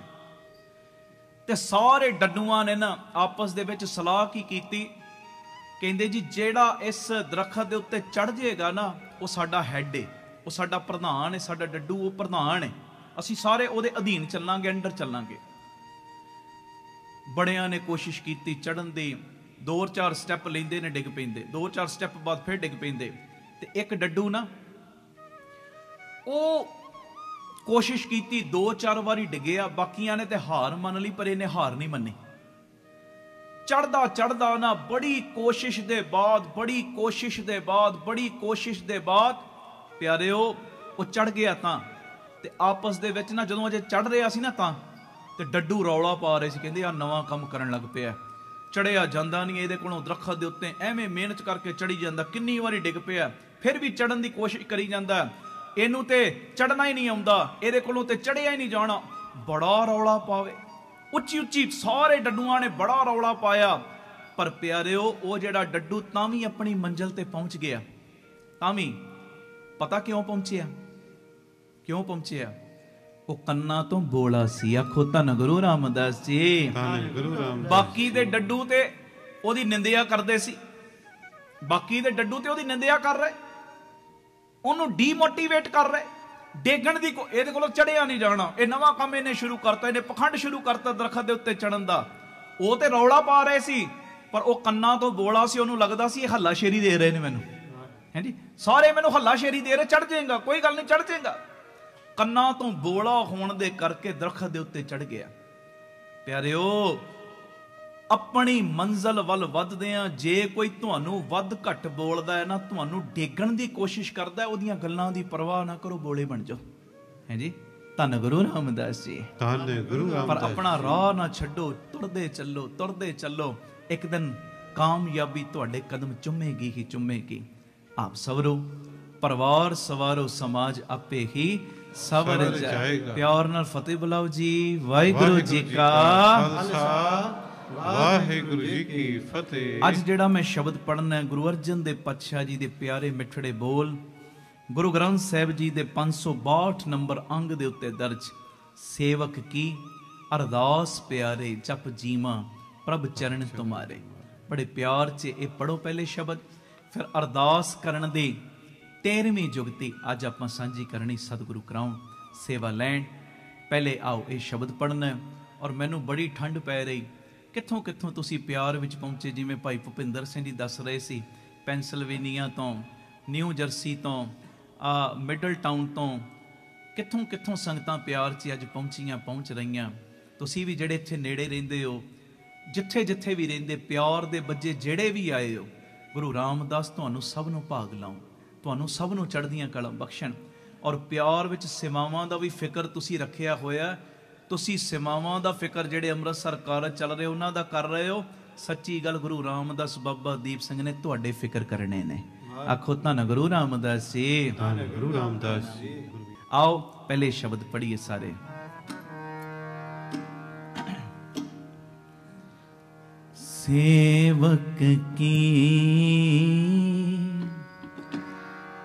S1: ਤੇ ਸਾਰੇ ਡੱਡੂਆਂ ਨੇ ਨਾ ਆਪਸ ਦੇ ਵਿੱਚ ਸਲਾਹ ਕੀ ਕੀਤੀ, ਕਹਿੰਦੇ ਜੀ ਜਿਹੜਾ ਇਸ ਦਰਖਤ ਦੇ ਉੱਤੇ ਚੜ ਜਾਏਗਾ ਨਾ, ਉਹ ਸਾਡਾ ਹੈਡ ਏ, ਉਹ ਸਾਡਾ ਪ੍ਰਧਾਨ ਹੈ, ਸਾਡਾ ਡੱਡੂ ਉਹ ਪ੍ਰਧਾਨ ਹੈ, ਅਸੀਂ ਸਾਰੇ ਉਹਦੇ ਅਧੀਨ ਚੱਲਾਂਗੇ, ਅੰਡਰ ਚੱਲਾਂਗੇ। ਬੜਿਆਂ ਨੇ ਕੋਸ਼ਿਸ਼ ਕੀਤੀ ਚੜਨ ਦੀ, 2-4 ਸਟੈਪ ਲੈਂਦੇ ਨੇ, ਡਿੱਗ ਪੈਂਦੇ, 2-4 ਸਟੈਪ ਬਾਅਦ ਫਿਰ ਡਿੱਗ ਪੈਂਦੇ। ਤੇ ਇੱਕ ਡੱਡੂ ਨਾ, ਉਹ ਕੋਸ਼ਿਸ਼ ਕੀਤੀ, 2-4 ਵਾਰੀ ਡਿੱਗਿਆ, ਬਾਕੀਆਂ ਨੇ ਤੇ ਹਾਰ ਮੰਨ ਲਈ, ਪਰ ਇਹਨੇ ਹਾਰ ਨਹੀਂ ਮੰਨੀ। ਚੜਦਾ ਨਾ ਬੜੀ ਕੋਸ਼ਿਸ਼ ਦੇ ਬਾਅਦ ਪਿਆਰਿਓ ਉਹ ਚੜ ਗਿਆ। ਤਾਂ ਤੇ ਆਪਸ ਦੇ ਵਿੱਚ ਨਾ ਜਦੋਂ ਅਜੇ ਚੜ ਰਿਹਾ ਸੀ ਨਾ, ਤਾਂ ਤੇ ਡੱਡੂ ਰੌਲਾ ਪਾ ਰਹੇ ਸੀ, ਕਹਿੰਦੇ ਆ ਨਵਾਂ ਕੰਮ ਕਰਨ ਲੱਗ ਪਿਆ, ਚੜਿਆ ਜਾਂਦਾ ਨਹੀਂ ਇਹਦੇ ਕੋਲੋਂ ਦਰਖਤ ਦੇ ਉੱਤੇ, ਐਵੇਂ ਮਿਹਨਤ ਕਰਕੇ ਚੜੀ ਜਾਂਦਾ, ਕਿੰਨੀ ਵਾਰੀ ਡਿੱਗ ਪਿਆ, ਫਿਰ ਵੀ ਚੜਨ ਦੀ ਕੋਸ਼ਿਸ਼ ਕਰੀ ਜਾਂਦਾ, ਇਹਨੂੰ ਤੇ ਚੜਨਾ ਹੀ ਨਹੀਂ ਆਉਂਦਾ, ਇਹਦੇ ਕੋਲੋਂ ਤੇ ਚੜਿਆ ਹੀ ਨਹੀਂ ਜਾਣਾ। ਬੜਾ ਰੌਲਾ ਪਾਵੇ, ਉੱਚੀ ਸਾਰੇ ਡੱਡੂਆਂ ਨੇ ਬੜਾ ਰੌਲਾ ਪਾਇਆ, ਪਰ ਪਿਆਰਿਓ ਉਹ ਜਿਹੜਾ ਡੱਡੂ ਤਾਂ ਵੀ ਆਪਣੀ ਮੰਜ਼ਿਲ ਤੇ ਪਹੁੰਚ ਗਿਆ। ਤਾਂ ਵੀ ਪਤਾ ਕਿਉਂ ਪਹੁੰਚਿਆ? ਉਹ ਕੰਨਾਂ ਤੋਂ ਬੋਲਾ ਸੀ। ਆਖੋ ਧੰਨ ਗੁਰੂ ਰਾਮਦਾਸ ਜੀ,
S4: ਧੰਨ ਗੁਰੂ ਰਾਮਦਾਸ।
S1: ਬਾਕੀ ਦੇ ਡੱਡੂ ਤੇ ਉਹਦੀ ਨਿੰਦਿਆ ਕਰਦੇ ਸੀ, ਕਰ ਰਹੇ, ਉਹਨੂੰ ਡੀਮੋਟੀਵੇਟ ਕਰ ਰਹੇ, ਡੇਗਣ ਦੀ। ਇਹਦੇ ਕੋਲੋਂ ਚੜਿਆ ਨਹੀਂ ਜਾਣਾ, ਇਹ ਨਵਾਂ ਕੰਮ ਇਹਨੇ ਸ਼ੁਰੂ ਕਰਤਾ, ਇਹਨੇ ਪਖੰਡ ਸ਼ੁਰੂ ਕਰਤਾ ਦਰਖਤ ਦੇ ਉੱਤੇ ਚੜਨ ਦਾ। ਉਹ ਤੇ ਰੌਲਾ ਪਾ ਰਹੇ ਸੀ, ਪਰ ਉਹ ਕੰਨਾਂ ਤੋਂ ਬੋਲਾ ਸੀ, ਉਹਨੂੰ ਲੱਗਦਾ ਸੀ ਇਹ ਹੱਲਾਸ਼ੇਰੀ ਦੇ ਰਹੇ ਨੇ ਮੈਨੂੰ, ਹੈ ਜੀ, ਸਾਰੇ ਮੈਨੂੰ ਹੱਲਾਸ਼ੇਰੀ ਦੇ ਰਹੇ, ਚੜ ਜਾਏਗਾ, ਕੋਈ ਗੱਲ ਨਹੀਂ, ਚੜ ਜਾਏਗਾ। ਕੰਨਾਂ ਤੋਂ ਬੋਲਾ ਹੋਣ ਦੇ ਕਰਕੇ ਦਰਖਤ ਦੇ ਉੱਤੇ ਚੜ ਗਿਆ। ਪਿਆਰਿਓ, ਆਪਣੀ ਮੰਜ਼ਲ ਵੱਲ ਵੱਧਦੇ ਆ, ਜੇ ਕੋਈ ਤੁਹਾਨੂੰ ਵੱਧ ਘੱਟ ਬੋਲਦਾ ਹੈ ਨਾ, ਤੁਹਾਨੂੰ ਡੇਗਣ ਦੀ ਕੋਸ਼ਿਸ਼ ਕਰਦਾ, ਉਹਦੀਆਂ ਗੱਲਾਂ ਦੀ ਪਰਵਾਹ ਨਾ ਕਰੋ, ਬੋਲੇ ਬਣ ਜਾਓ, ਹੈ ਜੀ। ਧੰਨ ਗੁਰੂ ਰਾਮਦਾਸ ਜੀ,
S4: ਧੰਨ ਗੁਰੂ ਰਾਮਦਾਸ।
S1: ਪਰ ਆਪਣਾ ਰਾਹ ਨਾ ਛੱਡੋ, ਤੁਰਦੇ ਚੱਲੋ। ਇੱਕ ਦਿਨ कामयाबी तुहाडे कदम चुमेगी ही चुमेगी। आप सवरो परिवार सवारो समाज आपे ही सवर जाएगा। प्यार नाल फतेह बुलाओ जी। वाहिगुरु जी का
S4: खालसा वाहिगुरु जी की फतेह।
S1: अज जिहड़ा मैं शब्द पढ़ना है गुरु अर्जन देव पातशाह जी दे प्यारे मिठड़े बोल गुरु ग्रंथ साहिब जी दे 562 नंबर अंग दे उत्ते दर्ज। सेवक की अरदास प्यारे जप जीवा प्रभ चरण तुम्हारे। बड़े प्यार च ये पढ़ो पहले शब्द, फिर अरदास करन दे 13वीं जुगती अज आपां सांझी करनी सतगुरु कराउन सेवा लैन। पहले आओ ये शब्द पढ़ना और मैनू बड़ी ठंड पै रही कित्थों कित्थों तुसी प्यार विच पहुंचे। जिवें भाई भुपिंदर सिंह जी दस रहे सी पेंसिलवेनिया तो न्यू जर्सी तो मिडल टाउन तो कित्थों कित्थों संगतां प्यार च अज पहुंच रहीआं। तुसी भी जिहड़े इत्थे नेड़े रहिंदे हो जिथे जिथे भी रहिंदे प्यार दे बज्जे जिहड़े भी आए हो गुरु रामदास तुहानूं सब नूं भाग लाउं तुहानूं सब नूं चढ़दियां कलां बख्शण। और प्यार विच सेवावां दा भी फिकर तुसी रखिया होया। तुसी सेवावां दा फिकर जिहड़े अमृतसर कारज चल रहे उन्हां दा कर रहे हो। सच्ची गल गुरु रामदास बाबा दीप सिंह ने तुहाडे फिकर करने ने। आखो धन गुरु रामदास जी।
S4: धन गुरु रामदास जी।
S1: आओ पहले शब्द पढ़िए सारे।
S2: सेवक की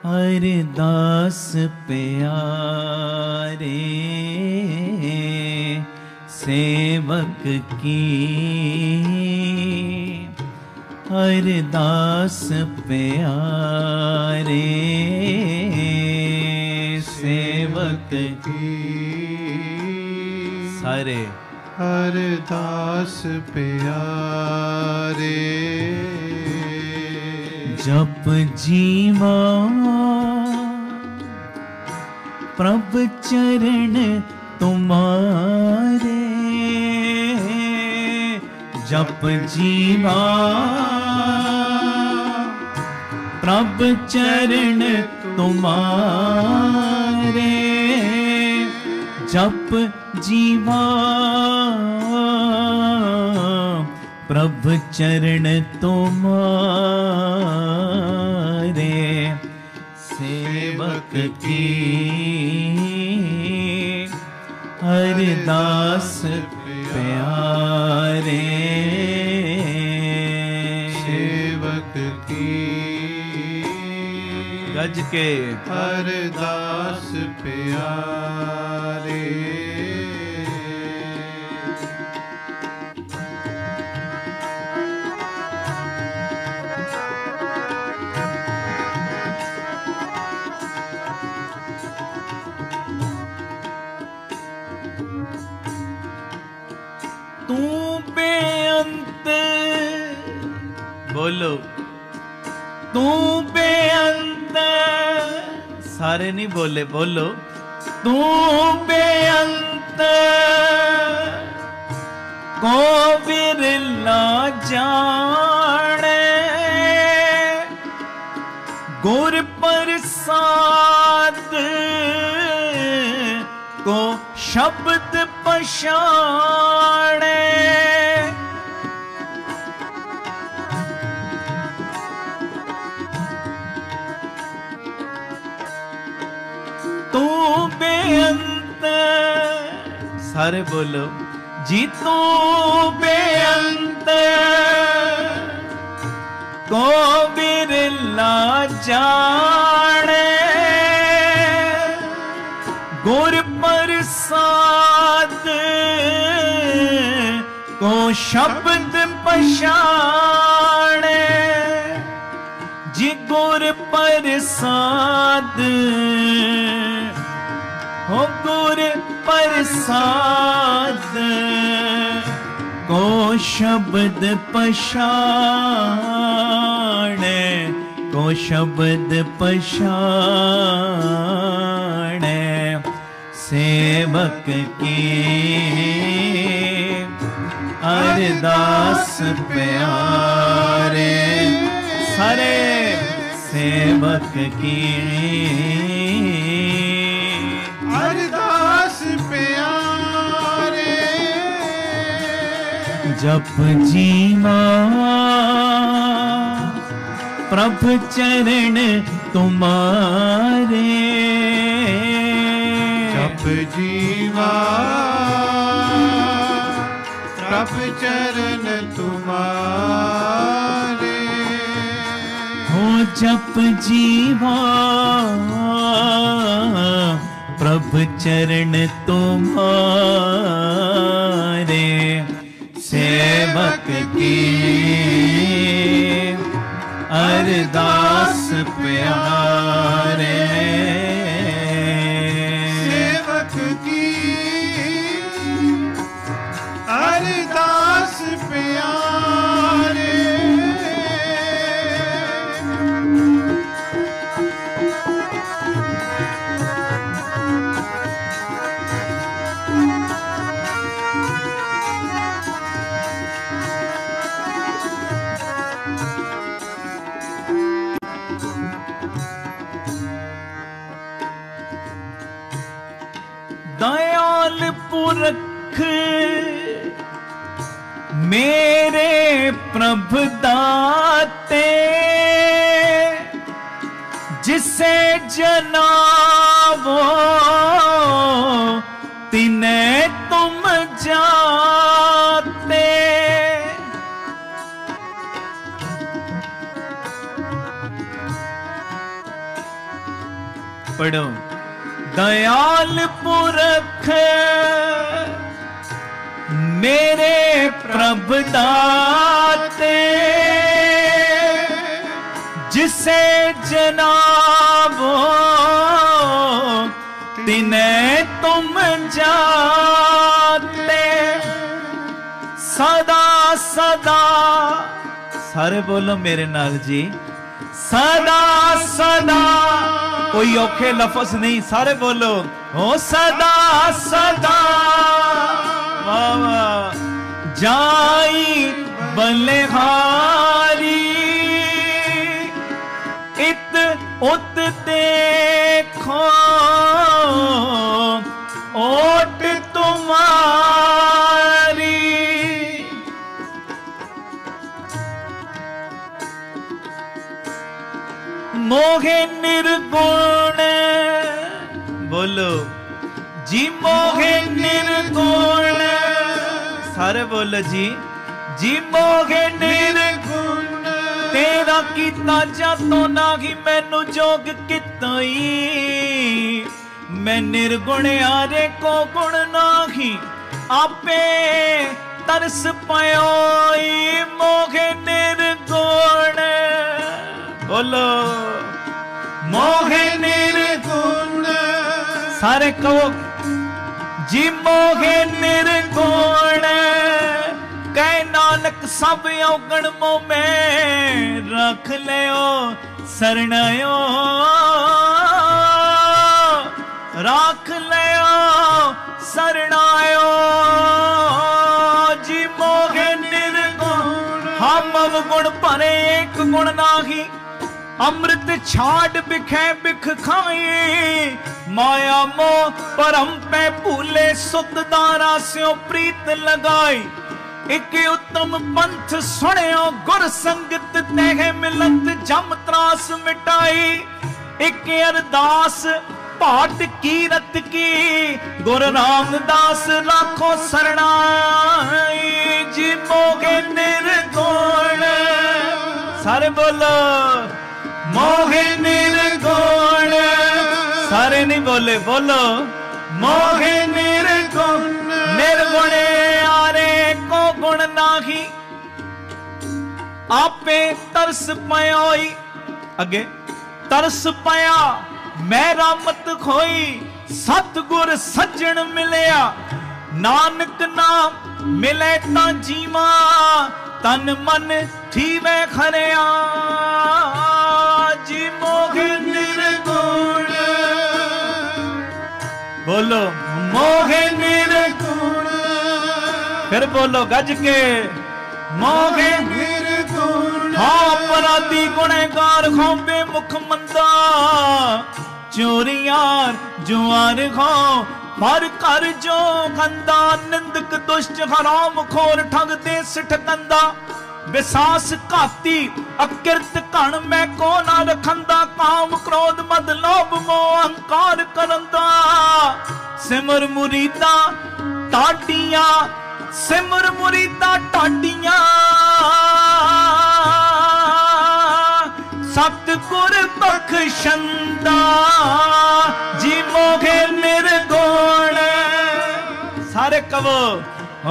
S2: अरदास प्यारे सेवक की अरदास प्यारे सेवक
S4: की
S1: सारे
S4: अरदास प्यारे
S2: जप जीवा प्रभ चरण तुम्हारे जप जीवा प्रभ चरण तुम्हारे जप जीवा प्रभ चरण तुम्हारे सेवक की अरदास प्यारे
S4: सेवक की
S1: गज के
S4: अरदास प्यारे
S2: तू बेअंत
S1: बोलो
S2: तू बेअंत
S1: सारे नहीं बोले बोलो
S2: तू बेअंत को बिरला जाने गुर प्रसाद को शब्द पछाणे तू बेअंत
S1: सारे बोलो
S2: जी तू बेअंत को बिरला जाने गुर प्रसाद को शब्द पछाणे जी गुर प्रसाद हो गुर प्रसाद को शब्द पछाणे को शब्द पछाणे सेवक की अरदास प्यारे सारे सेवक की
S4: अरदास प्यारे
S2: जप जीवा प्रभ चरण तुम्हारे।
S4: जप जीवा प्रभ चरण तुम्हारे।
S2: हो जप जीवा प्रभ चरण तुम्हारे। सेवक की अरदास प्यारे।
S4: सेवक की अरदास प्यारे।
S2: दयाल पुरख मेरे प्रभ दाते। जिसे जनावो तिने तुम जाते। पढ़ो। दयाल पुरख मेरे प्रभ दाते। जिसे जनावो तिने तुम जाते। सदा सदा सारे बोलो मेरे नाल जी। सदा सदा कोई औखे लफ्ज नहीं, सारे बोलो हो सदा सदा। वाह वाह। जाई बलिहारी इत उत देखो ओट तुम्हारी। मोहे निर्गुण बोलो जी। मोहे निर्गुण सारे बोलो जी। जी मोहे निर्गुण तेरा कीता जातो नाही मैनू जोग किताई। मैं निर्गुण आरे को गुण नाही आपे तरस पायोई। मोहे निर्गुण बोलो मोहे निर्गुण सारे कहो जी। मोहे निर्गुण कह नानक सब औगण मोह में रख लियो सरणायो। रख लियो सरणायो जी। मोहे निर्गुण हम अवगुण भरे एक गुण नाही। अमृत छाड़ बिखे बिख खाए। माया मोह परम पे भूले सुत दारा स्यो प्रीत लगाई। एक उत्तम पंथ सुनियो गुर संगत तेह मिलत जम त्रास मिटाई। एक अरदास पाठ की रत की गुरु रामदास लाखों सरणाई। जी मोहे निर्गुण सारे बोलो मोहे निर्गुण। सारे नहीं बोले बोलो मोहे निर्गुण। निर्गुण आरे को गुण नाही आपे तरस पायोई। अगे तरस पाया मैं रामत खोई। सतगुर सज्जन मिलया नानक नाम मिले ता जीवा। तन मन थीवे खरिया जी मोहे निर्गुण। बोलो मोहे निर्गुण। फिर बोलो गज के मोहे निर्गुण। हाँ अपराधी गुनहगार खां बेमुख मंदा। चोरियार जुआर खां पर कर जो गंदा। निंदक दुष्ट हराम खोर ठग दे सिठ कंदा। विसास घाती अकिरत घण मैं को ना रखंदा काम क्रोध मद लोभ मोह अहंकार करंदा सिमर मुरीदा टाटियां सिमर मुरीदा टाटियां सतगुर बख्शंदा जी मोहे निर्गुण सारे कवो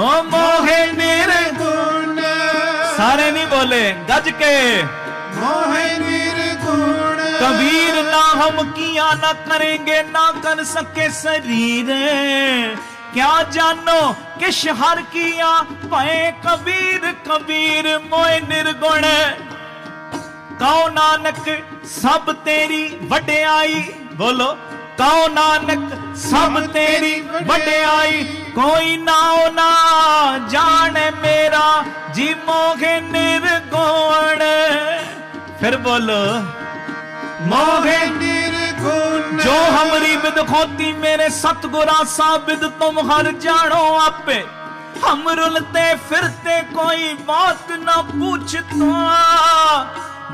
S2: ओ मोहे निर्गुण सारे नहीं बोले गज के
S4: मोहे निर्गुण
S2: कबीर ना हम किया ना करेंगे ना कर सके शरीर क्या जानो किश हर किया पाए कबीर कबीर मोए निर्गुण कहो नानक सब तेरी वड्याई बोलो कहो नानक सब तेरी वड्याई कोई नाओ ना जाने मेरा जी मोहे निर्गुण फिर बोलो मोहे
S4: निर्गुण
S2: जो हमरी विद खोती मेरे सतगुरा साबिद तुम हर जानो आपे हम रुलते फिरते कोई बात ना पूछता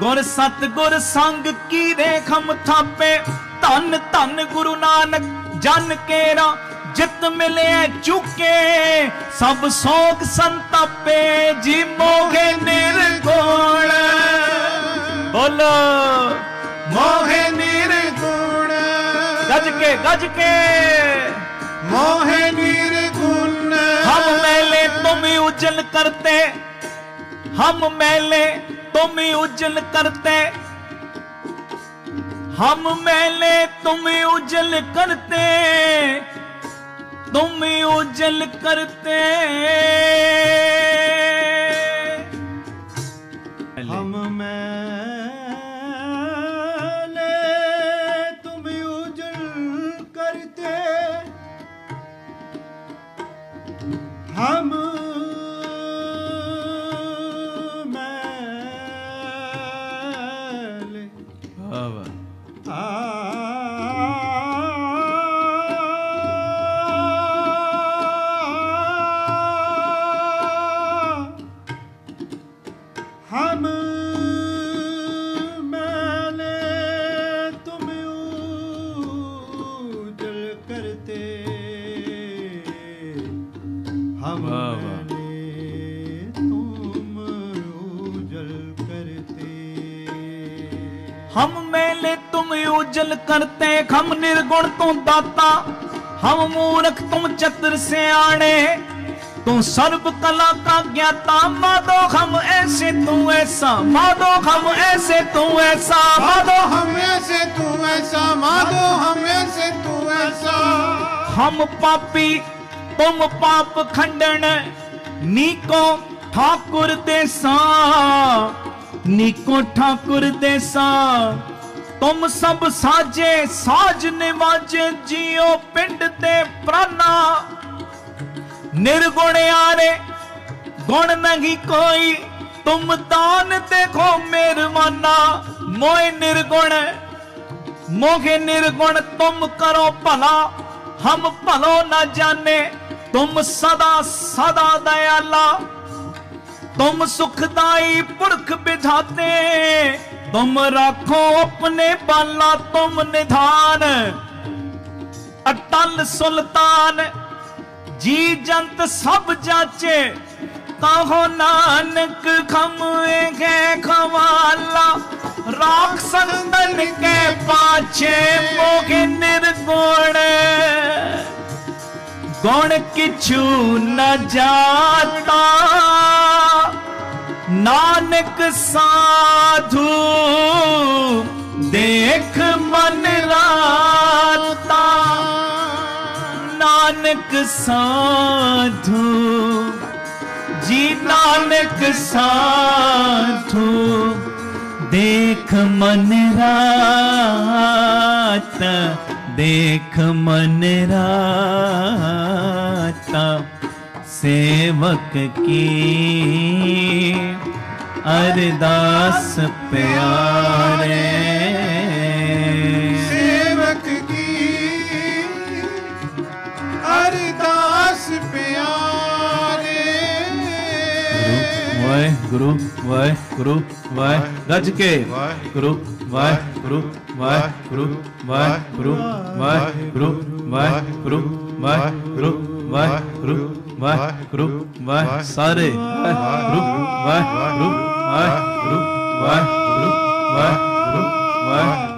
S2: गुर सतगुर संग की रेख हम थापे धन धन गुरु नानक जन केरा जित मिले चुके सब सोग संतापे जी मोहे निर्गुण बोलो
S4: मोहे निर्गुण
S2: गज के
S4: मोहे निर्गुण
S2: हम मैले तुम ही उज्जल करते हम मैले तुम ही उज्जल करते हम मैले तुम ही उज्जल करते तुम ही उज्जल करते
S3: हम मैंने तुम उजल करते हम
S2: हम मैले तुम उजल करते हम निर्गुण तू दाता हम मूर्ख तुम चतुर से आने तू सर्व कला का ज्ञाता माधो हम ऐसे तू ऐसा माधो हम ऐसे तू ऐसा
S4: माधो हम ऐसे तू ऐसा माधो हम ऐसे तू ऐसा
S2: हम पापी तुम पाप खंडन नीको ठाकुर देसा नीको ठाकुर देसा तुम सब साजे साज निवाजे जियो पिंड ते प्राणा निर्गुण यारे गुण नहीं कोई तुम दान देखो मेरवाना मोए निर्गुण मोहे निर्गुण तुम करो भला हम भलो न जाने तुम सदा सदा दयाला तुम सुखदाई पुरख बिठाते तुम रखो अपने बाला तुम निधान अटल सुल्तान जी जंत सब जाचे कहो नानक खमुए के खवाला राख संतन के पाछे मोगे निर्गुण गुण किछु न जाता नानक साधु देख मन राता नानक साधु जी नानक साधु देख मन रात देख मन राता सेवक की अरदास प्यारे
S4: सेवक की अरदास प्यारे
S2: गुरु
S1: ਗੁਰੂ ਵਾਹਿ ਗੱਜ ਕੇ ਗੁਰੂ ਵਾਹਿਗੁਰੂ ਵਾਹਿਗੁਰੂ ਵਾਹਿਗੁਰੂ ਵਾਹਿਗੁਰੂ ਵਾਹਿਗੁਰੂ ਵਾਹਿਗੁਰੂ ਵਾਹਿਗੁਰੂ ਵਾਹਿਗੁਰੂ ਵਾਹਿ ਸਾਰੇ ਵਾਹਿਗੁਰੂ ਵਾਹਿਗੁਰੂ ਵਾਹਿਗੁਰੂ ਵਾਹਿਗੁਰੂ ਵਾਹਿਗੁਰੂ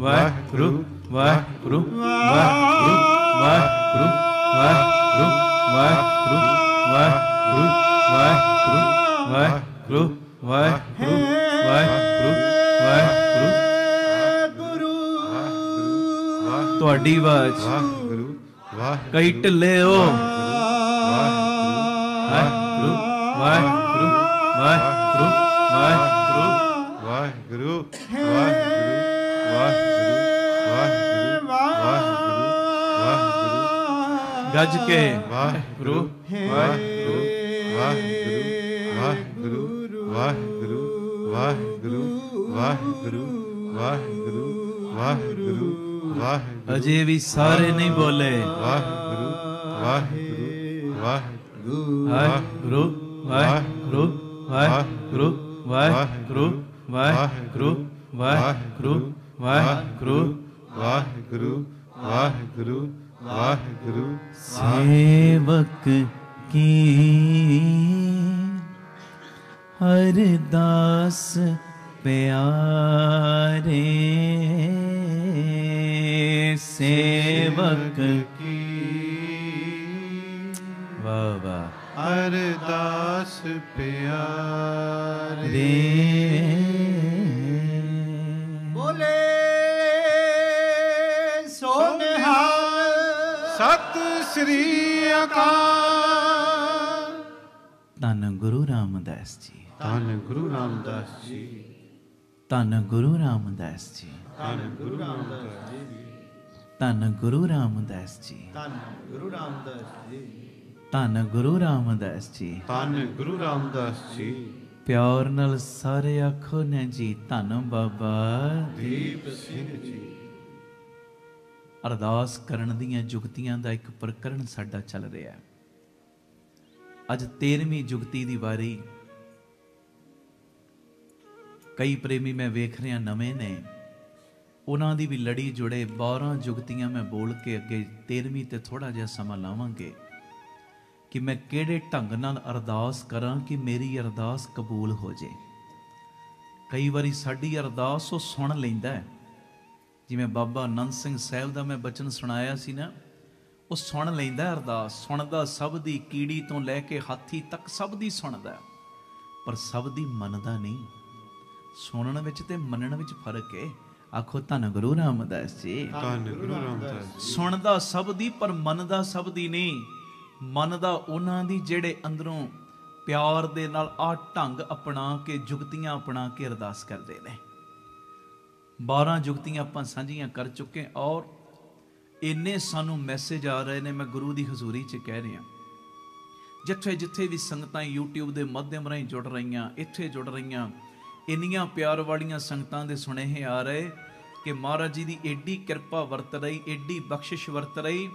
S1: ਵਾਹਿਗੁਰੂ ਵਾਹਿਗੁਰੂ ਵਾਹਿਗੁਰੂ ਵਾਹਿਗੁਰੂ ਵਾਹਿਗੁਰੂ ਵਾਹਿਗੁਰੂ ਵਾਹਿਗੁਰੂ ਵਾਹਿਗੁਰੂ ਵਾਹਿਗੁਰੂ ਵਾਹਿਗੁਰੂ ਵਾਹਿਗੁਰੂ ਵਾਹਿਗੁਰੂ ਵਾਹਿਗੁਰੂ ਵਾਹਿਗੁਰੂ ਤੁਹਾਡੀ ਆਵਾਜ਼ ਕਈ ਢਿੱਲੇ ਹੋ ਵਾਹਿਗੁਰੂ ਵਾਹਿਗੁਰੂ ਵਾਹਿਗੁਰੂ ਵਾਹਿਗੁਰੂ
S4: ਵਾਹਿਗੁਰੂ ਵਾਹਿਗੁਰੂ ਵਾਹਿਗੁਰੂ
S1: ਗੱਜ ਕੇ
S4: ਵਾਹਿਗੁਰੂ ਵਾਹਿਗੁਰੂ ਵਾਹਿਗੁਰੂ ਵਾਹਿਗੁਰੂ ਵਾਹਿਗੁਰੂ ਵਾਹਿਗੁਰੂ ਵਾਹਿਗੁਰੂ ਵਾਹਿਗੁਰੂ ਵਾਹਿਗੁਰੂ
S1: ਅਜੇ ਵੀ ਸਾਰੇ ਨਹੀਂ ਬੋਲੇ
S4: ਵਾਹਿਗੁਰੂ ਵਾਹਿਗੁਰੂ ਵਾਹਿਗੁਰੂ
S1: ਵਾਹਿਗੁਰੂ ਵਾਹਿਗੁਰੂ ਵਾਹਿਗੁਰੂ ਵਾਹਿਗੁਰੂ ਵਾਹਿਗੁਰੂ ਵਾਹਿਗੁਰੂ ਵਾਹਿਗੁਰੂ
S4: ਵਾਹਿਗੁਰੂ ਵਾਹਿਗੁਰੂ ਵਾਹਿਗੁਰੂ
S1: ਸੇਵਕ ਕੀ ਹਰਦਾਸ ਪਿਆਰੇ ਸੇਵਕ
S4: ਕੀ
S1: ਵਾਹ ਵਾਹ
S4: ਅਰਦਾਸ ਪਿਆਰੇ
S1: ਰੇ
S3: ਬੋਲੇ ਸੋ ਨਿਹਾਲ
S4: ਸਤਿ ਸ੍ਰੀ ਅਕਾਲ।
S1: ਧੰਨ ਗੁਰੂ ਰਾਮਦਾਸ ਜੀ
S4: ਧੰਨ ਗੁਰੂ ਰਾਮਦਾਸ ਜੀ
S1: ਧੰਨ ਗੁਰੂ ਰਾਮਦਾਸ ਜੀ
S3: ਧੰਨ ਗੁਰੂ ਰਾਮਦਾਸ ਜੀ
S1: ਧੰਨ ਗੁਰੂ ਰਾਮਦਾਸ ਜੀ
S3: ਧੰਨ ਗੁਰੂ ਰਾਮਦਾਸ ਜੀ
S1: ਧੰਨ ਗੁਰੂ ਰਾਮਦਾਸ ਜੀ
S4: ਧੰਨ ਗੁਰੂ ਰਾਮਦਾਸ ਜੀ
S1: ਪਿਆਰ ਨਾਲ ਸਾਰੇ ਆਖੋ ਨੇ ਜੀ ਧੰਨ ਬਾਬਾ
S4: ਦੀਪ ਸਿੰਘ ਜੀ।
S1: ਅਰਦਾਸ ਕਰਨ ਦੀਆਂ ਜੁਗਤੀਆਂ ਦਾ ਇੱਕ ਪ੍ਰਕਰਣ ਸਾਡਾ ਚੱਲ ਰਿਹਾ ਹੈ। ਅੱਜ 13ਵੀਂ ਜੁਗਤੀ ਦੀ ਵਾਰੀ। ਕਈ ਪ੍ਰੇਮੀ ਮੈਂ ਵੇਖ ਰਿਹਾ ਨਵੇਂ ਨੇ, ਉਹਨਾਂ ਦੀ ਵੀ ਲੜੀ ਜੁੜੇ 12 ਜੁਗਤੀਆਂ ਮੈਂ ਬੋਲ ਕੇ ਅੱਗੇ 13ਵੀਂ ਤੇ ਥੋੜਾ ਜਿਹਾ ਸਮਾਂ ਲਾਵਾਂਗੇ ਕਿ ਮੈਂ ਕਿਹੜੇ ਢੰਗ ਨਾਲ ਅਰਦਾਸ ਕਰਾਂ ਕਿ ਮੇਰੀ ਅਰਦਾਸ ਕਬੂਲ ਹੋ ਜੇ। ਕਈ ਵਾਰੀ ਸਾਡੀ ਅਰਦਾਸ ਉਹ ਸੁਣ ਲੈਂਦਾ ਹੈ। ਜਿਵੇਂ ਬਾਬਾ ਆਨੰਦ ਸਿੰਘ ਸਾਹਿਬ ਦਾ ਮੈਂ ਬਚਨ ਸੁਣਾਇਆ ਸੀ ਨਾ, ਉਹ ਸੁਣ ਲੈਂਦਾ ਅਰਦਾਸ। ਸੁਣਦਾ ਸਭ ਦੀ, ਕੀੜੀ ਤੋਂ ਲੈ ਕੇ ਹਾਥੀ ਤੱਕ ਸਭ ਦੀ ਸੁਣਦਾ, ਪਰ ਸਭ ਦੀ ਮੰਨਦਾ ਨਹੀਂ। ਸੁਣਨ ਵਿੱਚ ਤੇ ਮੰਨਣ ਵਿੱਚ ਫਰਕ ਹੈ। ਆਖੋ ਧੰਨ ਗੁਰੂ ਰਾਮਦਾਸ ਜੀ।
S4: ਧੰਨ ਗੁਰੂ ਰਾਮਦਾਸ ਜੀ।
S1: ਸੁਣਦਾ ਸਭ ਦੀ ਪਰ ਮੰਨਦਾ ਸਭ ਦੀ ਨਹੀਂ। ਮੰਨਦਾ ਉਹਨਾਂ ਦੀ ਜਿਹੜੇ ਅੰਦਰੋਂ ਪਿਆਰ ਦੇ ਨਾਲ ਆਹ ਢੰਗ ਅਪਣਾ ਕੇ, ਜੁਗਤੀਆਂ ਅਪਣਾ ਕੇ ਅਰਦਾਸ ਕਰਦੇ ਨੇ। 12 ਜੁਗਤੀਆਂ ਆਪਾਂ ਸਾਂਝੀਆਂ ਕਰ ਚੁੱਕੇ ਔਰ ਇੰਨੇ ਸਾਨੂੰ ਮੈਸੇਜ ਆ ਰਹੇ ਨੇ। ਮੈਂ ਗੁਰੂ ਦੀ ਹਜ਼ੂਰੀ 'ਚ ਕਹਿ ਰਿਹਾ, ਜਿੱਥੇ ਜਿੱਥੇ ਵੀ ਸੰਗਤਾਂ YouTube ਦੇ ਮਾਧਿਅਮ ਰਾਹੀਂ ਜੁੜ ਰਹੀਆਂ, ਇੱਥੇ ਜੁੜ ਰਹੀਆਂ, ਇੰਨੀਆਂ ਪਿਆਰ ਵਾਲੀਆਂ ਸੰਗਤਾਂ ਦੇ ਸੁਨੇਹੇ ਆ ਰਹੇ ਕਿ ਮਹਾਰਾਜ ਜੀ ਦੀ ਏਡੀ ਕਿਰਪਾ ਵਰਤ ਰਹੀ, ਏਡੀ ਬਖਸ਼ਿਸ਼ ਵਰਤ ਰਹੀ।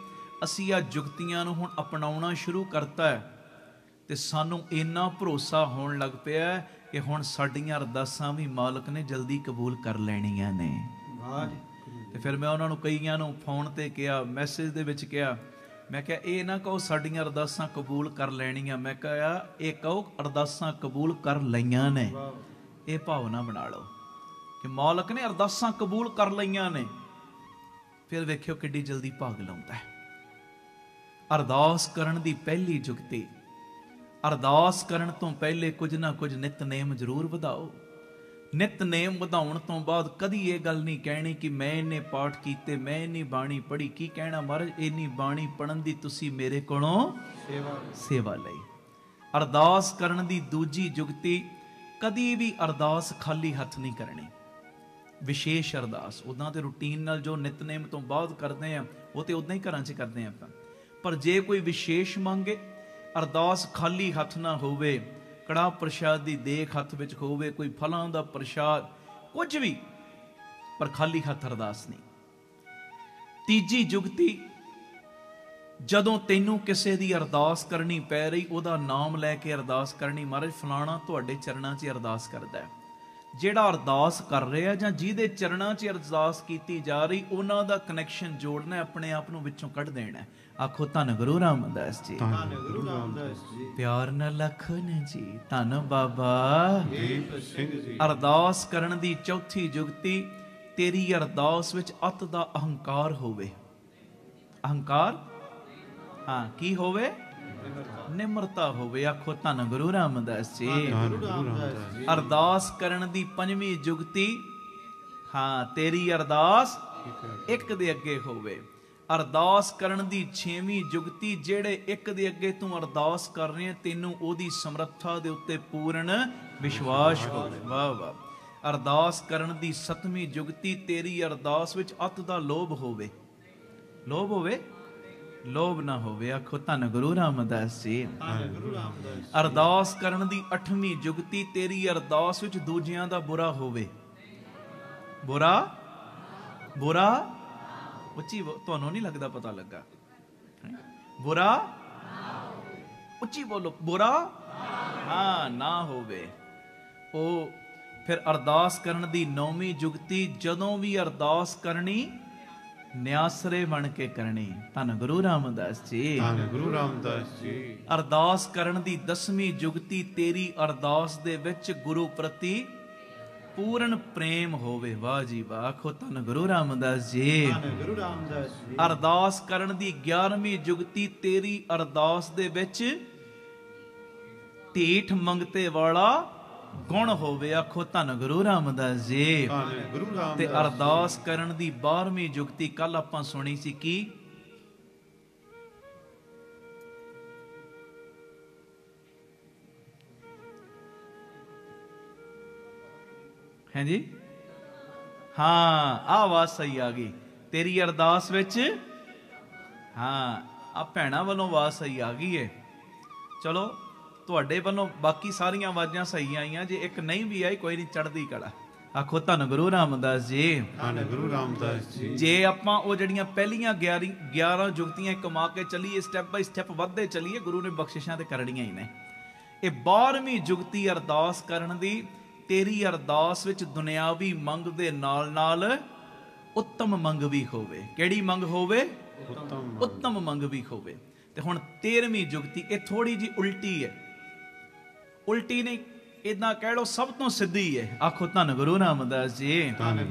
S1: ਅਸੀਂ ਆ ਜੁਗਤੀਆਂ ਨੂੰ ਹੁਣ ਅਪਣਾਉਣਾ ਸ਼ੁਰੂ ਕਰਤਾ ਹੈ ਤੇ ਸਾਨੂੰ ਇੰਨਾ ਭਰੋਸਾ ਹੋਣ ਲੱਗ ਪਿਆ ਕਿ ਹੁਣ ਸਾਡੀਆਂ ਅਰਦਾਸਾਂ ਵੀ ਮਾਲਕ ਨੇ ਜਲਦੀ ਕਬੂਲ ਕਰ ਲੈਣੀਆਂ ਨੇ। ਤੇ ਫਿਰ ਮੈਂ ਉਹਨਾਂ ਨੂੰ ਕਈਆਂ ਨੂੰ ਫੋਨ ਤੇ ਕਿਹਾ, ਮੈਸੇਜ ਦੇ ਵਿੱਚ ਕਿਹਾ, ਮੈਂ ਕਿਹਾ ਇਹ ਨਾ ਕਹੋ ਸਾਡੀਆਂ ਅਰਦਾਸਾਂ ਕਬੂਲ ਕਰ ਲੈਣੀਆਂ, ਮੈਂ ਕਿਹਾ ਇਹ ਕਹੋ ਅਰਦਾਸਾਂ ਕਬੂਲ ਕਰ ਲਈਆਂ ਨੇ। ਇਹ ਭਾਵਨਾ ਬਣਾ ਲਓ ਕਿ ਮਾਲਕ ਨੇ ਅਰਦਾਸਾਂ ਕਬੂਲ ਕਰ ਲਈਆਂ ਨੇ। ਫਿਰ ਵੇਖਿਓ ਕਿੱਡੀ ਜਲਦੀ ਭਾਗ ਲਾਉਂਦਾ ਹੈ। ਅਰਦਾਸ ਕਰਨ ਦੀ ਪਹਿਲੀ ਜੁਗਤੀ, ਅਰਦਾਸ ਕਰਨ ਤੋਂ ਪਹਿਲੇ ਕੁਝ ਨਾ ਕੁਝ ਨਿਤਨੇਮ ਜ਼ਰੂਰ ਵਧਾਓ। ਨਿਤਨੇਮ ਵਧਾਉਣ ਤੋਂ ਬਾਅਦ ਕਦੀ ਇਹ ਗੱਲ ਨਹੀਂ ਕਹਿਣੀ ਕਿ ਮੈਂ ਇੰਨੇ ਪਾਠ ਕੀਤੇ, ਮੈਂ ਇੰਨੀ ਬਾਣੀ ਪੜ੍ਹੀ। ਕੀ ਕਹਿਣਾ ਮਹਾਰਾਜ, ਇੰਨੀ ਬਾਣੀ ਪੜ੍ਹਨ ਦੀ ਤੁਸੀਂ ਮੇਰੇ ਕੋਲੋਂ ਸੇਵਾ ਲਈ। ਅਰਦਾਸ ਕਰਨ ਦੀ ਦੂਜੀ ਜੁਗਤੀ, ਕਦੀ ਵੀ ਅਰਦਾਸ ਖਾਲੀ ਹੱਥ ਨਹੀਂ ਕਰਨੀ। ਵਿਸ਼ੇਸ਼ ਅਰਦਾਸ ਉੱਦਾਂ ਤੇ ਰੂਟੀਨ ਨਾਲ ਜੋ ਨਿਤਨੇਮ ਤੋਂ ਬਾਅਦ ਕਰਦੇ ਆ ਉਹ ਤੇ ਉੱਦਾਂ ਹੀ ਘਰਾਂ 'ਚ ਕਰਦੇ ਆ ਆਪਾਂ, ਪਰ ਜੇ ਕੋਈ ਵਿਸ਼ੇਸ਼ ਮੰਗੇ ਅਰਦਾਸ ਖਾਲੀ ਹੱਥ ਨਾ ਹੋਵੇ। ਕੜਾਹ ਪ੍ਰਸ਼ਾਦ ਦੀ ਦੇਖ ਹੱਥ ਵਿੱਚ ਹੋਵੇ, ਕੋਈ ਫਲਾਂ ਦਾ ਪ੍ਰਸ਼ਾਦ, ਕੁਝ ਵੀ, ਪਰ ਖਾਲੀ ਹੱਥ ਅਰਦਾਸ ਨਹੀਂ। ਤੀਜੀ ਜੁਗਤੀ,
S2: ਜਦੋਂ ਤੈਨੂੰ ਕਿਸੇ ਦੀ ਅਰਦਾਸ ਕਰਨੀ ਪੈ ਰਹੀ, ਉਹਦਾ ਨਾਮ ਲੈ ਕੇ ਅਰਦਾਸ ਕਰਨੀ, ਮਹਾਰਾਜ ਫਲਾਣਾ ਤੁਹਾਡੇ ਚਰਨਾਂ 'ਚ ਅਰਦਾਸ ਕਰਦਾ ਹੈ। ਜਿਹੜਾ ਅਰਦਾਸ ਕਰ ਰਿਹਾ ਜਾਂ ਜਿਹਦੇ ਚਰਨਾਂ 'ਚ ਅਰਦਾਸ ਕੀਤੀ ਜਾ ਰਹੀ, ਉਹਨਾਂ ਦਾ ਕਨੈਕਸ਼ਨ ਜੋੜਨਾ, ਆਪਣੇ ਆਪ ਨੂੰ ਵਿੱਚੋਂ ਕੱਢ ਦੇਣਾ। ਆਖੋ ਧੰਨ ਗੁਰੂ ਰਾਮਦਾਸ ਜੀ,
S3: ਧੰਨ ਗੁਰੂ ਰਾਮਦਾਸ ਜੀ।
S2: ਪਿਆਰ ਨਾਲ ਲਖਨ ਜੀ, ਧੰਨ ਬਾਬਾ
S3: ਦੀਪ ਸਿੰਘ ਜੀ।
S2: ਅਰਦਾਸ ਕਰਨ ਦੀ ਚੌਥੀ ਜੁਗਤੀ, ਤੇਰੀ ਅਰਦਾਸ ਵਿੱਚ ਅਤ ਦਾ ਅਹੰਕਾਰ ਹੋਵੇ। ਅਹੰਕਾਰ, ਹਾਂ, ਕੀ ਹੋਵੇ? ਨਿਮਰਤਾ ਹੋਵੇ। ਆਖੋ ਧੰਨ ਗੁਰੂ ਰਾਮਦਾਸ ਜੀ।
S3: ਗੁਰੂ ਰਾਮਦਾਸ ਜੀ।
S2: ਅਰਦਾਸ ਕਰਨ ਦੀ ਪੰਜਵੀਂ ਜੁਗਤੀ, ਹਾਂ, ਤੇਰੀ ਅਰਦਾਸ ਇੱਕ ਦੇ ਅੱਗੇ ਹੋਵੇ। ਅਰਦਾਸ ਕਰਨ ਦੀ ਛੇਵੀਂ ਜੁਗਤੀ, ਜਿਹੜੇ ਇੱਕ ਦੇ ਅੱਗੇ ਤੂੰ ਅਰਦਾਸ ਕਰ ਰਿਹਾ, ਤੈਨੂੰ ਉਹਦੀ ਸਮਰੱਥਾ ਦੇ ਉੱਤੇ ਪੂਰਨ ਵਿਸ਼ਵਾਸ ਹੋਵੇ। ਵਾਹ ਵਾਹ। ਅਰਦਾਸ ਕਰਨ ਦੀ ਸੱਤਵੀਂ ਜੁਗਤੀ, ਤੇਰੀ ਅਰਦਾਸ ਵਿੱਚ ਅਤ ਦਾ ਲੋਭ ਹੋਵੇ। ਲੋਭ ਹੋਵੇ, ਲੋਭ ਨਾ ਹੋਵੇ। ਆਖੋ ਧੰਨ ਗੁਰੂ ਰਾਮਦਾਸ ਜੀ।
S3: ਗੁਰੂ ਰਾਮਦਾਸ।
S2: ਅਰਦਾਸ ਕਰਨ ਦੀ ਅੱਠਵੀਂ ਜੁਗਤੀ, ਤੇਰੀ ਅਰਦਾਸ ਵਿੱਚ ਦੂਜਿਆਂ ਦਾ ਬੁਰਾ ਹੋਵੇ। ਬੁਰਾ, ਬੁਰਾ, ਉੱਚੀ, ਤੁਹਾਨੂੰ ਨਹੀਂ ਲੱਗਦਾ ਪਤਾ ਲੱਗਾ? ਬੁਰਾ, ਉੱਚੀ ਬੋਲੋ, ਬੁਰਾ ਹਾਂ ਨਾ ਹੋਵੇ। ਉਹ ਫਿਰ ਅਰਦਾਸ ਕਰਨ ਦੀ ਨੌਵੀਂ ਜੁਗਤੀ, ਜਦੋਂ ਵੀ ਅਰਦਾਸ ਕਰਨੀ, ਨਿਆਸਰੇ ਬਣ ਕੇ ਕਰਨੀ। ਧੰਨ ਗੁਰੂ ਰਾਮਦਾਸ ਜੀ।
S4: ਧੰਨ ਗੁਰੂ ਰਾਮਦਾਸ ਜੀ।
S2: ਅਰਦਾਸ ਕਰਨ ਦੀ 10ਵੀਂ ਜੁਗਤੀ, ਤੇਰੀ ਅਰਦਾਸ ਦੇ ਵਿੱਚ ਗੁਰੂ ਪ੍ਰਤੀ ਪੂਰਨ ਪ੍ਰੇਮ ਹੋਵੇ। ਵਾਹ ਜੀ ਵਾਹ। ਆਖੋ ਧੰਨ ਗੁਰੂ ਰਾਮਦਾਸ ਜੀ।
S3: ਧੰਨ ਗੁਰੂ ਰਾਮਦਾਸ ਜੀ।
S2: ਅਰਦਾਸ ਕਰਨ ਦੀ 11ਵੀਂ ਜੁਗਤੀ, ਤੇਰੀ ਅਰਦਾਸ ਦੇ ਵਿੱਚ ਢੀਠ ਮੰਗਤੇ ਵਾਲਾ ਗੁਣ ਹੋਵੇ। ਆਖੋ ਧੰਨ ਗੁਰੂ ਰਾਮਦਾਸ ਜੀ।
S4: ਧੰਨ ਗੁਰੂ ਰਾਮਦਾਸ।
S2: ਤੇ ਅਰਦਾਸ ਕਰਨ ਦੀ 12ਵੀਂ ਜੁਗਤੀ, ਕੱਲ ਆਪਾਂ ਸੁਣੀ ਸੀ, ਕੀ? ਹੈ ਜੀ, ਹਾਂ, ਆਹ ਆਵਾਜ਼ ਸਹੀ ਆ ਗਈ। ਤੇਰੀ ਅਰਦਾਸ ਵਿੱਚ, ਹਾਂ, ਆ ਭੈਣਾਂ ਵੱਲੋਂ ਆਵਾਜ਼ ਸਹੀ ਆ ਗਈ ਏ। ਚਲੋ, ਤੁਹਾਡੇ ਵੱਲੋਂ ਬਾਕੀ ਸਾਰੀਆਂ ਆਵਾਜ਼ਾਂ ਸਹੀ ਆਈਆਂ। ਜੇ ਇੱਕ ਨਹੀਂ ਵੀ ਆਈ, ਕੋਈ ਨਹੀਂ, ਚੜ੍ਹਦੀ ਕਲਾ। ਆਖੋ ਧੰਨ ਗੁਰੂ ਰਾਮਦਾਸ ਜੀ।
S4: ਧੰਨ ਗੁਰੂ ਰਾਮਦਾਸ ਜੀ।
S2: ਜੇ ਆਪਾਂ ਉਹ ਜਿਹੜੀਆਂ ਪਹਿਲੀਆਂ 11 ਜੁਗਤੀਆਂ ਕਮਾ ਕੇ ਚੱਲੀਏ, ਸਟੈਪ ਬਾਈ ਸਟੈਪ ਵੱਧਦੇ ਚੱਲੀਏ, ਗੁਰੂ ਨੇ ਬਖਸ਼ਿਸ਼ਾਂ ਤੇ ਕਰਨੀਆਂ ਹੀ ਨੇ। ਇਹ 12ਵੀਂ ਜੁਗਤੀ ਅਰਦਾਸ ਕਰਨ ਦੀ, ਤੇਰੀ ਅਰਦਾਸ ਵਿੱਚ ਦੁਨਿਆਵੀ ਮੰਗ ਦੇ ਨਾਲ ਨਾਲ ਉੱਤਮ ਮੰਗ ਵੀ ਹੋਵੇ। ਕਿਹੜੀ ਮੰਗ ਹੋਵੇ? ਉੱਤਮ ਮੰਗ ਵੀ ਹੋਵੇ। ਤੇ ਹੁਣ 13ਵੀਂ ਜੁਗਤੀ, ਇਹ ਥੋੜੀ ਜੀ ਉਲਟੀ ਹੈ। ਉਲਟੀ ਨਹੀਂ, ਇਦਾਂ ਕਹਿ ਲਓ ਸਭ ਤੋਂ ਸਿੱਧੀ ਹੈ। ਆਖੋ ਧੰਨ ਗੁਰੂ ਰਾਮਦਾਸ ਜੀ।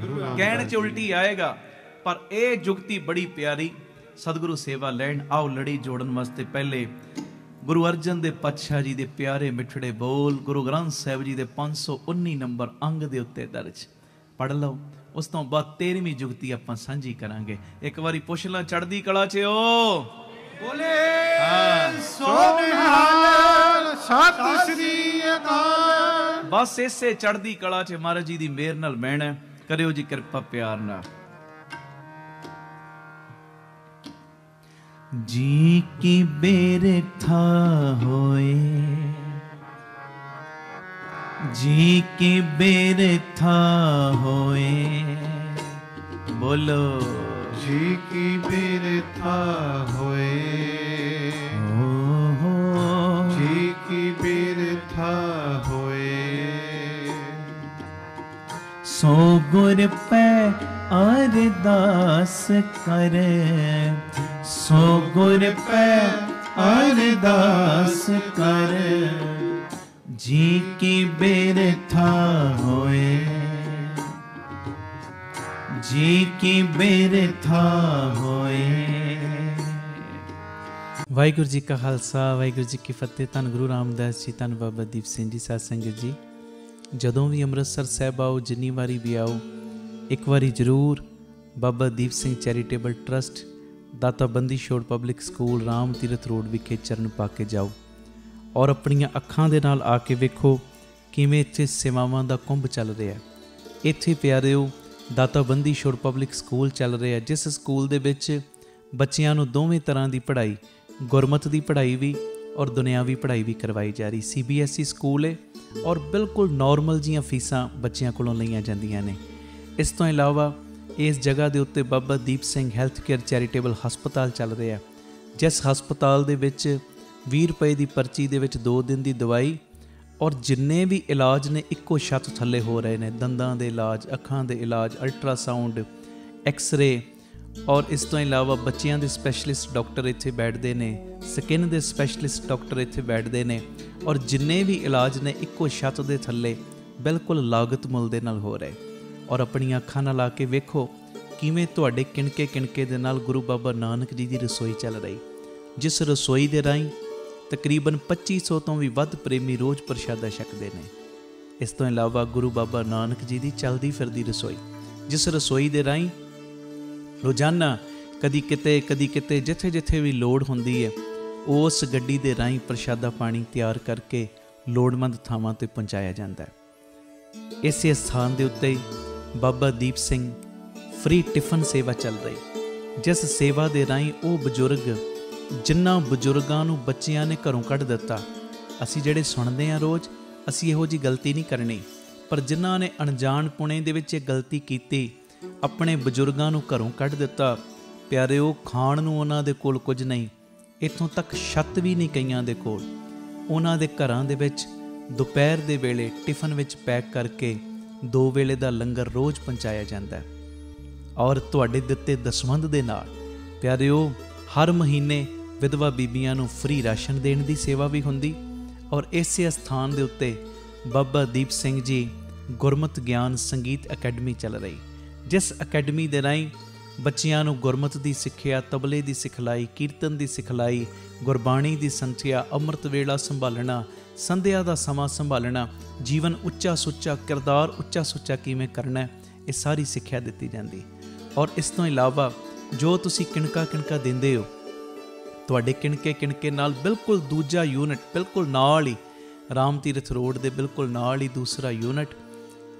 S2: ਕਹਿਣ ਚ ਉਲਟੀ ਆਏਗਾ, ਪਰ ਇਹ ਜੁਗਤੀ ਬੜੀ ਪਿਆਰੀ। ਸਤਿਗੁਰੂ ਸੇਵਾ ਲੈਣ ਆਓ। ਲੜੀ ਜੋੜਨ ਵਾਸਤੇ ਪਹਿਲੇ ਗੁਰੂ ਅਰਜਨ ਦੇਵ ਪਾਤਸ਼ਾਹ ਜੀ ਦੇ ਪਿਆਰੇ ਮਿੱਠੜੇ ਬੋਲ, ਗੁਰੂ ਗ੍ਰੰਥ ਸਾਹਿਬ ਜੀ ਦੇ 519 ਨੰਬਰ ਅੰਗ ਦੇ ਉੱਤੇ ਦਰਜ ਪੜ੍ਹ ਲਓ। ਉਸ ਤੋਂ ਬਾਅਦ 13ਵੀਂ ਜੁਗਤੀ ਆਪਾਂ ਸਾਂਝੀ ਕਰਾਂਗੇ। ਇੱਕ ਵਾਰੀ ਪੁੱਛ ਲਾਂ, ਚੜ੍ਹਦੀ ਕਲਾ ਚ ਓ
S4: ਬੋਲੇ ਸੋ ਨਿਹਾਲ, ਸਤਿ ਸ੍ਰੀ ਅਕਾਲ।
S2: ਬਸ ਇਸੇ ਚੜ੍ਹਦੀ ਕਲਾ ਚ ਮਹਾਰਾਜ ਜੀ ਦੀ ਮਿਹਰ ਨਾਲ ਬਹਿਣਾ। ਕਰਿਓ ਜੀ ਕਿਰਪਾ ਪਿਆਰ ਨਾਲ। ਜੀ ਕੀ ਬੇਰਥਾ ਹੋਏ, ਜੀ ਕੀ ਬੇਰਥਾ ਹੋਏ, ਬੋਲੋ
S4: ਜੀ ਕੀ ਬਿਰਥਾ ਹੋਏ, ਜੀ ਕੀ ਬਿਰਥਾ ਹੋਏ।
S2: ਸੋ ਗੁਰ ਪੈ ਅਰਦਾਸ ਕਰ, ਸੋ ਗੁਰ ਪੈ ਅਰਦਾਸ ਕਰ, ਜੀ ਕੀ ਬਿਰਥਾ ਹੋਏ, ਜੀ ਕੀ ਬਿਰਥਾ ਹੋਏ। ਵਾਹਿਗੁਰੂ ਜੀ ਕਾ ਖਾਲਸਾ, ਵਾਹਿਗੁਰੂ ਜੀ ਕੀ ਫਤਿਹ। ਧੰਨ ਗੁਰੂ ਰਾਮਦਾਸ ਜੀ, ਧੰਨ ਬਾਬਾ ਦੀਪ ਸਿੰਘ ਜੀ। ਸਾਧ ਸੰਗਤ ਜੀ, ਜਦੋਂ ਵੀ ਅੰਮ੍ਰਿਤਸਰ ਸਾਹਿਬ ਆਓ, ਜਿੰਨੀ ਵਾਰੀ ਵੀ ਆਓ, ਇੱਕ ਵਾਰੀ ਜ਼ਰੂਰ ਬਾਬਾ ਦੀਪ ਸਿੰਘ ਚੈਰੀਟੇਬਲ ਟਰਸਟ, ਦਾਤਾ Bandi Chhor public school, Ram Tirath road ਵਿਖੇ ਚਰਨ ਪਾ ਕੇ ਜਾਓ ਔਰ ਆਪਣੀਆਂ ਅੱਖਾਂ ਦੇ ਨਾਲ ਆ ਕੇ ਵੇਖੋ ਕਿਵੇਂ ਇੱਥੇ ਸੇਵਾਵਾਂ ਦਾ ਕੁੰਭ ਚੱਲ ਰਿਹਾ। ਇੱਥੇ ਪਿਆਰਿਓ ਦਾਤਾ ਬੰਦੀ ਛੋੜ ਪਬਲਿਕ ਸਕੂਲ ਚੱਲ ਰਿਹਾ, ਜਿਸ ਸਕੂਲ ਦੇ ਵਿੱਚ ਬੱਚਿਆਂ ਨੂੰ ਦੋਵੇਂ ਤਰ੍ਹਾਂ ਦੀ ਪੜ੍ਹਾਈ, ਗੁਰਮਤ ਦੀ ਪੜ੍ਹਾਈ ਵੀ ਔਰ ਦੁਨਿਆਵੀ ਪੜ੍ਹਾਈ ਵੀ ਕਰਵਾਈ ਜਾ ਰਹੀ। CBSE ਸਕੂਲ ਹੈ ਔਰ ਬਿਲਕੁਲ ਨੋਰਮਲ ਜੀਆਂ ਫੀਸਾਂ ਬੱਚਿਆਂ ਕੋਲੋਂ ਲਈਆਂ ਜਾਂਦੀਆਂ ਨੇ। ਇਸ ਤੋਂ ਇਲਾਵਾ ਇਸ ਜਗ੍ਹਾ ਦੇ ਉੱਤੇ Baba Deep Singh health care charitable ਹਸਪਤਾਲ ਚੱਲ ਰਿਹਾ,
S1: ਜਿਸ ਹਸਪਤਾਲ ਦੇ ਵਿੱਚ 20 ਰੁਪਏ ਦੀ ਪਰਚੀ ਦੇ ਵਿੱਚ 2 ਦਿਨ ਦੀ ਦਵਾਈ ਔਰ ਜਿੰਨੇ ਵੀ ਇਲਾਜ ਨੇ ਇੱਕੋ ਛੱਤ ਥੱਲੇ ਹੋ ਰਹੇ ਨੇ, ਦੰਦਾਂ ਦੇ ਇਲਾਜ, ਅੱਖਾਂ ਦੇ ਇਲਾਜ, ਅਲਟਰਾਸਾਊਂਡ, ਐਕਸ-ਰੇ, ਔਰ ਇਸ ਤੋਂ ਇਲਾਵਾ ਬੱਚਿਆਂ ਦੇ ਸਪੈਸ਼ਲਿਸਟ ਡਾਕਟਰ ਇੱਥੇ ਬੈਠਦੇ ਨੇ, ਸਕਿਨ ਦੇ ਸਪੈਸ਼ਲਿਸਟ ਡਾਕਟਰ ਇੱਥੇ ਬੈਠਦੇ ਨੇ, ਔਰ ਜਿੰਨੇ ਵੀ ਇਲਾਜ ਨੇ ਇੱਕੋ ਛੱਤ ਦੇ ਥੱਲੇ ਬਿਲਕੁਲ ਲਾਗਤ ਮੁੱਲ ਦੇ ਨਾਲ ਹੋ ਰਹੇ। ਔਰ ਆਪਣੀਆਂ ਅੱਖਾਂ ਨਾਲ ਆ ਕੇ ਵੇਖੋ ਕਿਵੇਂ ਤੁਹਾਡੇ ਕਿਣਕੇ ਕਿਣਕੇ ਦੇ ਨਾਲ ਗੁਰੂ ਬਾਬਾ ਨਾਨਕ ਜੀ ਦੀ ਰਸੋਈ ਚੱਲ ਰਹੀ, ਜਿਸ ਰਸੋਈ ਦੇ ਰਾਹੀਂ ਤਕਰੀਬਨ 2500 ਤੋਂ ਵੀ ਵੱਧ ਪ੍ਰੇਮੀ ਰੋਜ਼ ਪ੍ਰਸ਼ਾਦਾ ਛਕਦੇ ਨੇ। ਇਸ ਤੋਂ ਇਲਾਵਾ ਗੁਰੂ ਬਾਬਾ ਨਾਨਕ ਜੀ ਦੀ ਚੱਲਦੀ ਫਿਰਦੀ ਰਸੋਈ, ਜਿਸ ਰਸੋਈ ਦੇ ਰਾਹੀਂ ਰੋਜ਼ਾਨਾ ਕਦੀ ਕਿਤੇ ਜਿੱਥੇ ਜਿੱਥੇ ਵੀ ਲੋੜ ਹੁੰਦੀ ਹੈ ਉਸ ਗੱਡੀ ਦੇ ਰਾਹੀਂ ਪ੍ਰਸ਼ਾਦਾ ਪਾਣੀ ਤਿਆਰ ਕਰਕੇ ਲੋੜਵੰਦ ਥਾਵਾਂ 'ਤੇ ਪਹੁੰਚਾਇਆ ਜਾਂਦਾ ਹੈ। ਇਸੇ ਸਥਾਨ ਦੇ ਉੱਤੇ ਬਾਬਾ ਦੀਪ ਸਿੰਘ ਫ੍ਰੀ ਟਿਫਨ ਸੇਵਾ ਚੱਲ ਰਹੀ, ਜਿਸ ਸੇਵਾ ਦੇ ਰਾਹੀਂ ਉਹ ਬਜ਼ੁਰਗ ਜਿਨ੍ਹਾਂ ਬਜ਼ੁਰਗਾਂ ਨੂੰ ਬੱਚਿਆਂ ਨੇ ਘਰੋਂ ਕੱਢ ਦਿੱਤਾ, ਅਸੀਂ ਜਿਹੜੇ ਸੁਣਦੇ ਹਾਂ ਰੋਜ਼, ਅਸੀਂ ਇਹੋ ਜਿਹੀ ਗਲਤੀ ਨਹੀਂ ਕਰਨੀ, ਪਰ ਜਿਨ੍ਹਾਂ ਨੇ ਅਣਜਾਣਪੁਣੇ ਦੇ ਵਿੱਚ ਇਹ ਗਲਤੀ ਕੀਤੀ, ਆਪਣੇ ਬਜ਼ੁਰਗਾਂ ਨੂੰ ਘਰੋਂ ਕੱਢ ਦਿੱਤਾ, ਪਿਆਰਿਓ ਖਾਣ ਨੂੰ ਉਹਨਾਂ ਦੇ ਕੋਲ ਕੁਝ ਨਹੀਂ, ਇੱਥੋਂ ਤੱਕ ਛੱਤ ਵੀ ਨਹੀਂ ਕਈਆਂ ਦੇ ਕੋਲ। ਉਹਨਾਂ ਦੇ ਘਰਾਂ ਦੇ ਵਿੱਚ ਦੁਪਹਿਰ ਦੇ ਵੇਲੇ ਟਿਫਨ ਵਿੱਚ ਪੈਕ ਕਰਕੇ 2 ਵੇਲੇ ਦਾ ਲੰਗਰ ਰੋਜ਼ ਪਹੁੰਚਾਇਆ ਜਾਂਦਾ। ਔਰ ਤੁਹਾਡੇ ਦਿੱਤੇ ਦਸਵੰਧ ਦੇ ਨਾਲ ਪਿਆਰਿਓ ਹਰ ਮਹੀਨੇ ਵਿਧਵਾ ਬੀਬੀਆਂ ਨੂੰ ਫ੍ਰੀ ਰਾਸ਼ਨ ਦੇਣ ਦੀ ਸੇਵਾ ਵੀ ਹੁੰਦੀ। ਔਰ ਇਸੇ ਸਥਾਨ ਦੇ ਉੱਤੇ ਬਾਬਾ ਦੀਪ ਸਿੰਘ ਜੀ ਗੁਰਮਤਿ ਗਿਆਨ ਸੰਗੀਤ ਅਕੈਡਮੀ ਚੱਲ ਰਹੀ, ਜਿਸ ਅਕੈਡਮੀ ਦੇ ਰਾਹੀਂ ਬੱਚਿਆਂ ਨੂੰ ਗੁਰਮਤਿ ਦੀ ਸਿੱਖਿਆ, ਤਬਲੇ ਦੀ ਸਿਖਲਾਈ, ਕੀਰਤਨ ਦੀ ਸਿਖਲਾਈ, ਗੁਰਬਾਣੀ ਦੀ ਸੰਥਿਆ, ਅੰਮ੍ਰਿਤ ਵੇਲਾ ਸੰਭਾਲਣਾ, ਸੰਧਿਆ ਦਾ ਸਮਾਂ ਸੰਭਾਲਣਾ, ਜੀਵਨ ਉੱਚਾ ਸੁੱਚਾ, ਕਿਰਦਾਰ ਉੱਚਾ ਸੁੱਚਾ ਕਿਵੇਂ ਕਰਨਾ, ਇਹ ਸਾਰੀ ਸਿੱਖਿਆ ਦਿੱਤੀ ਜਾਂਦੀ। ਔਰ ਇਸ ਤੋਂ ਇਲਾਵਾ ਜੋ ਤੁਸੀਂ ਕਿਣਕਾ ਕਿਣਕਾ ਦਿੰਦੇ ਹੋ, ਤੁਹਾਡੇ ਕਿਣਕੇ ਕਿਣਕੇ ਨਾਲ ਬਿਲਕੁਲ ਦੂਜਾ ਯੂਨਿਟ ਬਿਲਕੁਲ ਨਾਲ ਹੀ ਰਾਮ ਤੀਰਥ ਰੋਡ ਦੇ ਬਿਲਕੁਲ ਨਾਲ ਹੀ ਦੂਸਰਾ ਯੂਨਿਟ,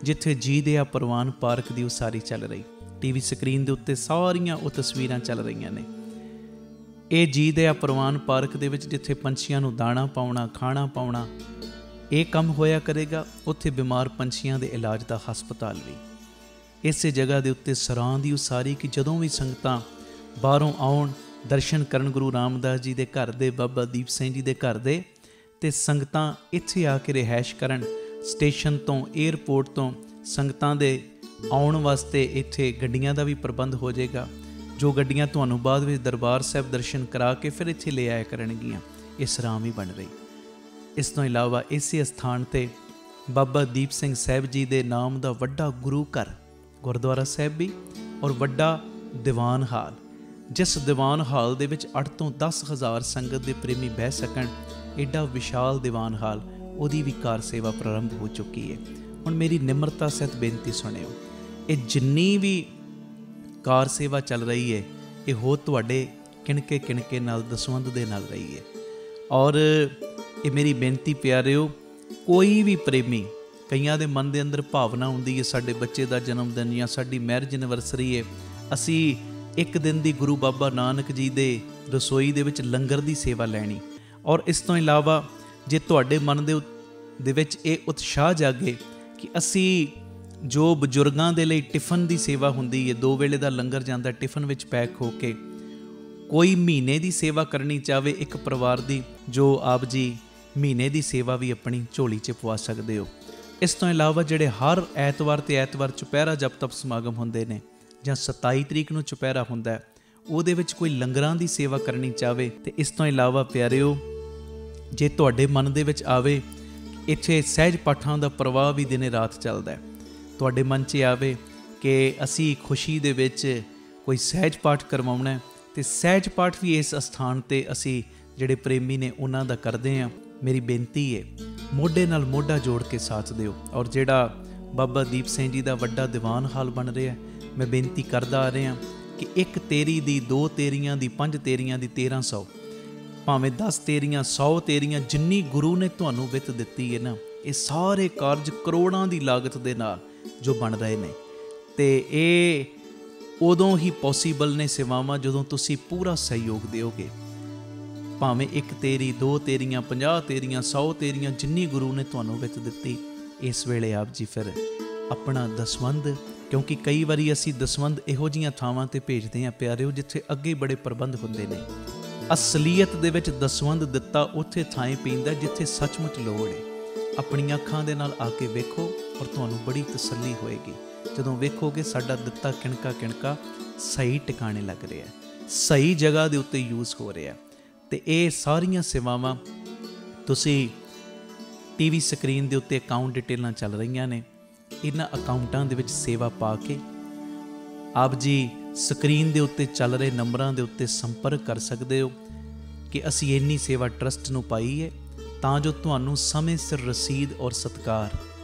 S1: ਜਿੱਥੇ ਜੀ ਦਿਆ ਪ੍ਰਵਾਨ ਪਾਰਕ ਦੀ ਉਸਾਰੀ ਚੱਲ ਰਹੀ, ਟੀਵੀ ਸਕਰੀਨ ਦੇ ਉੱਤੇ ਸਾਰੀਆਂ ਉਹ ਤਸਵੀਰਾਂ ਚੱਲ ਰਹੀਆਂ ਨੇ। ਇਹ ਜੀ ਦਿਆ ਪ੍ਰਵਾਨ ਪਾਰਕ ਦੇ ਵਿੱਚ ਜਿੱਥੇ ਪੰਛੀਆਂ ਨੂੰ ਦਾਣਾ ਪਾਉਣਾ, ਖਾਣਾ ਪਾਉਣਾ, ਇਹ ਕੰਮ ਹੋਇਆ ਕਰੇਗਾ। ਉੱਥੇ ਬਿਮਾਰ ਪੰਛੀਆਂ ਦੇ ਇਲਾਜ ਦਾ ਹਸਪਤਾਲ ਵੀ ਇਸੇ ਜਗ੍ਹਾ ਦੇ ਉੱਤੇ ਸਰਾਂ ਦੀ ਉਸਾਰੀ, ਕਿ ਜਦੋਂ ਵੀ ਸੰਗਤਾਂ ਬਾਹਰੋਂ ਆਉਣ ਦਰਸ਼ਨ ਕਰਨ ਗੁਰੂ ਰਾਮਦਾਸ ਜੀ ਦੇ ਘਰ ਦੇ, ਬਾਬਾ ਦੀਪ ਸਿੰਘ ਜੀ ਦੇ ਘਰ ਦੇ, ਤੇ ਸੰਗਤਾਂ ਇੱਥੇ ਆ ਕੇ ਰਿਹਾਇਸ਼ ਕਰਨ। ਸਟੇਸ਼ਨ ਤੋਂ, ਏਅਰਪੋਰਟ ਤੋਂ ਸੰਗਤਾਂ ਦੇ ਆਉਣ ਵਾਸਤੇ ਇੱਥੇ ਗੱਡੀਆਂ ਦਾ ਵੀ ਪ੍ਰਬੰਧ ਹੋ ਜਾਏਗਾ, ਜੋ ਗੱਡੀਆਂ ਤੁਹਾਨੂੰ ਬਾਅਦ ਵਿੱਚ ਦਰਬਾਰ ਸਾਹਿਬ ਦਰਸ਼ਨ ਕਰਾ ਕੇ ਫਿਰ ਇੱਥੇ ਲੈ ਆਇਆ ਕਰਨਗੀਆਂ। ਇਹ ਸਰਾਂ ਵੀ ਬਣ ਰਹੀ। ਇਸ ਤੋਂ ਇਲਾਵਾ ਇਸੇ ਸਥਾਨ 'ਤੇ ਬਾਬਾ ਦੀਪ ਸਿੰਘ ਸਾਹਿਬ ਜੀ ਦੇ ਨਾਮ ਦਾ ਵੱਡਾ ਗੁਰੂ ਘਰ, ਗੁਰਦੁਆਰਾ ਸਾਹਿਬ ਵੀ, ਔਰ ਵੱਡਾ ਦੀਵਾਨ ਹਾਲ, ਜਿਸ ਦੀਵਾਨ ਹਾਲ ਦੇ ਵਿੱਚ 8 ਤੋਂ 10,000 ਸੰਗਤ ਦੇ ਪ੍ਰੇਮੀ ਬਹਿ ਸਕਣ, ਐਡਾ ਵਿਸ਼ਾਲ ਦੀਵਾਨ ਹਾਲ, ਉਹਦੀ ਵੀ ਕਾਰ ਸੇਵਾ ਪ੍ਰਾਰੰਭ ਹੋ ਚੁੱਕੀ ਹੈ। ਹੁਣ ਮੇਰੀ ਨਿਮਰਤਾ ਸਹਿਤ ਬੇਨਤੀ ਸੁਣਿਓ, ਇਹ ਜਿੰਨੀ ਵੀ ਕਾਰ ਸੇਵਾ ਚੱਲ ਰਹੀ ਹੈ, ਇਹ ਹੋ ਤੁਹਾਡੇ ਕਿਣਕੇ ਕਿਣਕੇ ਨਾਲ, ਦਸਵੰਧ ਦੇ ਨਾਲ ਰਹੀ ਹੈ। ਔਰ ਇਹ ਮੇਰੀ ਬੇਨਤੀ ਪਿਆਰਿਓ, ਕੋਈ ਵੀ ਪ੍ਰੇਮੀ, ਕਈਆਂ ਦੇ ਮਨ ਦੇ ਅੰਦਰ ਭਾਵਨਾ ਹੁੰਦੀ ਹੈ ਸਾਡੇ ਬੱਚੇ ਦਾ ਜਨਮ ਦਿਨ ਜਾਂ ਸਾਡੀ ਮੈਰਿਜ ਐਨਵਰਸਰੀ ਹੈ, ਅਸੀਂ ਇੱਕ ਦਿਨ ਦੀ ਗੁਰੂ ਬਾਬਾ ਨਾਨਕ ਜੀ ਦੇ ਰਸੋਈ ਦੇ ਵਿੱਚ ਲੰਗਰ ਦੀ ਸੇਵਾ ਲੈਣੀ। ਔਰ ਇਸ ਤੋਂ ਇਲਾਵਾ ਜੇ ਤੁਹਾਡੇ ਮਨ ਦੇ ਵਿੱਚ ਇਹ ਉਤਸ਼ਾਹ ਜਾਗੇ ਕਿ ਅਸੀਂ ਜੋ ਬਜ਼ੁਰਗਾਂ ਦੇ ਲਈ ਟਿਫਨ ਦੀ ਸੇਵਾ ਹੁੰਦੀ ਹੈ, 2 ਵੇਲੇ ਦਾ ਲੰਗਰ ਜਾਂਦਾ ਟਿਫਨ ਵਿੱਚ ਪੈਕ ਹੋ ਕੇ, ਕੋਈ ਮਹੀਨੇ ਦੀ ਸੇਵਾ ਕਰਨੀ ਚਾਹਵੇ ਇੱਕ ਪਰਿਵਾਰ ਦੀ, ਜੋ ਆਪ ਜੀ ਮਹੀਨੇ ਦੀ ਸੇਵਾ ਵੀ ਆਪਣੀ ਝੋਲੀ 'ਚ ਪਵਾ ਸਕਦੇ ਹੋ। ਇਸ ਤੋਂ ਇਲਾਵਾ ਜਿਹੜੇ ਹਰ ਐਤਵਾਰ ਤੇ ਐਤਵਾਰ ਚੁਪਹਿਰਾ ਜਪ ਤਪ ਸਮਾਗਮ ਹੁੰਦੇ ਨੇ, ਜਾਂ 27 ਤਰੀਕ ਨੂੰ ਚੁਪਹਿਰਾ ਹੁੰਦਾ ਹੈ, ਉਹਦੇ ਵਿੱਚ ਕੋਈ ਲੰਗਰਾਂ ਦੀ ਸੇਵਾ ਕਰਨੀ ਚਾਹਵੇ। ਤੇ ਇਸ ਤੋਂ ਇਲਾਵਾ ਪਿਆਰਿਓ, ਜੇ ਤੁਹਾਡੇ ਮਨ ਦੇ ਵਿੱਚ ਆਵੇ ਇੱਥੇ ਸਹਿਜ ਪਾਠਾਂ ਦਾ ਪ੍ਰਵਾਹ ਵੀ ਦਿਨੇ ਰਾਤ ਚੱਲਦਾ ਹੈ, ਤੁਹਾਡੇ ਮਨ 'ਚ ਆਵੇ ਕਿ ਅਸੀਂ ਖੁਸ਼ੀ ਦੇ ਵਿੱਚ ਕੋਈ ਸਹਿਜ ਪਾਠ ਕਰਵਾਉਣਾ ਹੈ, ਤੇ ਸਹਿਜ ਪਾਠ ਵੀ ਇਸ ਅਸਥਾਨ 'ਤੇ ਅਸੀਂ ਜਿਹੜੇ ਪ੍ਰੇਮੀ ਨੇ ਉਹਨਾਂ ਦਾ ਕਰਦੇ ਹਾਂ। ਮੇਰੀ ਬੇਨਤੀ ਹੈ ਮੋਢੇ ਨਾਲ ਮੋਢਾ ਜੋੜ ਕੇ ਸਾਥ ਦਿਓ। ਔਰ ਜਿਹੜਾ ਬਾਬਾ ਦੀਪ ਸਿੰਘ ਜੀ ਦਾ ਵੱਡਾ ਦੀਵਾਨ ਹਾਲ ਬਣ ਰਿਹਾ, ਮੈਂ ਬੇਨਤੀ ਕਰਦਾ ਆ ਰਿਹਾ ਕਿ 1 ਤੇਰੀ ਦੀ, 2 ਤੇਰੀਆਂ ਦੀ, 5 ਤੇਰੀਆਂ ਦੀ, 1300, ਭਾਵੇਂ 10 ਤੇਰੀਆਂ, 100 ਤੇਰੀਆਂ, ਜਿੰਨੀ ਗੁਰੂ ਨੇ ਤੁਹਾਨੂੰ ਵਿੱਤ ਦਿੱਤੀ ਹੈ ਨਾ, ਇਹ ਸਾਰੇ ਕਾਰਜ ਕਰੋੜਾਂ ਦੀ ਲਾਗਤ ਦੇ ਨਾਲ ਜੋ ਬਣ ਰਹੇ ਨੇ, ਤੇ ਇਹ ਉਦੋਂ ਹੀ ਪੋਸੀਬਲ ਨੇ ਸੇਵਾਵਾਂ ਜਦੋਂ ਤੁਸੀਂ ਪੂਰਾ ਸਹਿਯੋਗ ਦਿਓਗੇ। ਭਾਵੇਂ 1 ਤੇਰੀ, 2 ਤੇਰੀਆਂ, 50 ਤੇਰੀਆਂ, 100 ਤੇਰੀਆਂ, ਜਿੰਨੀ ਗੁਰੂ ਨੇ ਤੁਹਾਨੂੰ ਵਿੱਤ ਦਿੱਤੀ, ਇਸ ਵੇਲੇ ਆਪ ਜੀ ਫਿਰ ਆਪਣਾ ਦਸਵੰਧ, ਕਿਉਂਕਿ ਕਈ ਵਾਰੀ ਅਸੀਂ ਦਸਵੰਧ ਇਹੋ ਜਿਹੀਆਂ ਥਾਵਾਂ 'ਤੇ ਭੇਜਦੇ ਹਾਂ ਪਿਆਰਿਓ, ਜਿੱਥੇ ਅੱਗੇ ਬੜੇ ਪ੍ਰਬੰਧ ਹੁੰਦੇ ਨੇ, ਅਸਲੀਅਤ ਦੇ ਵਿੱਚ ਦਸਵੰਧ ਦਿੱਤਾ ਉੱਥੇ ਥਾਂ ਪੈਂਦਾ ਜਿੱਥੇ ਸੱਚਮੁੱਚ ਲੋੜ ਹੈ। ਆਪਣੀਆਂ ਅੱਖਾਂ ਦੇ ਨਾਲ ਆ ਕੇ ਵੇਖੋ ਔਰ ਤੁਹਾਨੂੰ ਬੜੀ ਤਸੱਲੀ ਹੋਏਗੀ ਜਦੋਂ ਵੇਖੋਗੇ ਸਾਡਾ ਦਿੱਤਾ ਕਿਣਕਾ ਕਿਣਕਾ ਸਹੀ ਟਿਕਾਣੇ ਲੱਗ ਰਿਹਾ, ਸਹੀ ਜਗ੍ਹਾ ਦੇ ਉੱਤੇ ਯੂਜ਼ ਹੋ ਰਿਹਾ। ਅਤੇ ਇਹ ਸਾਰੀਆਂ ਸੇਵਾਵਾਂ ਤੁਸੀਂ TV ਸਕਰੀਨ ਦੇ ਉੱਤੇ ਅਕਾਊਂਟ ਡਿਟੇਲਾਂ ਚੱਲ ਰਹੀਆਂ ਨੇ, ਇਹਨਾਂ ਅਕਾਊਂਟਾਂ ਦੇ ਵਿੱਚ ਸੇਵਾ ਪਾ ਕੇ ਆਪ ਜੀ ਸਕਰੀਨ ਦੇ ਉੱਤੇ ਚੱਲ ਰਹੇ ਨੰਬਰਾਂ ਦੇ ਉੱਤੇ ਸੰਪਰਕ ਕਰ ਸਕਦੇ ਹੋ ਕਿ ਅਸੀਂ ਇੰਨੀ ਸੇਵਾ ਟਰਸਟ ਨੂੰ ਪਾਈ ਹੈ ਤਾਂ ਜੋ ਤੁਹਾਨੂੰ ਸਮੇਂ ਸਿਰ ਰਸੀਦ ਔਰ ਸਤਿਕਾਰ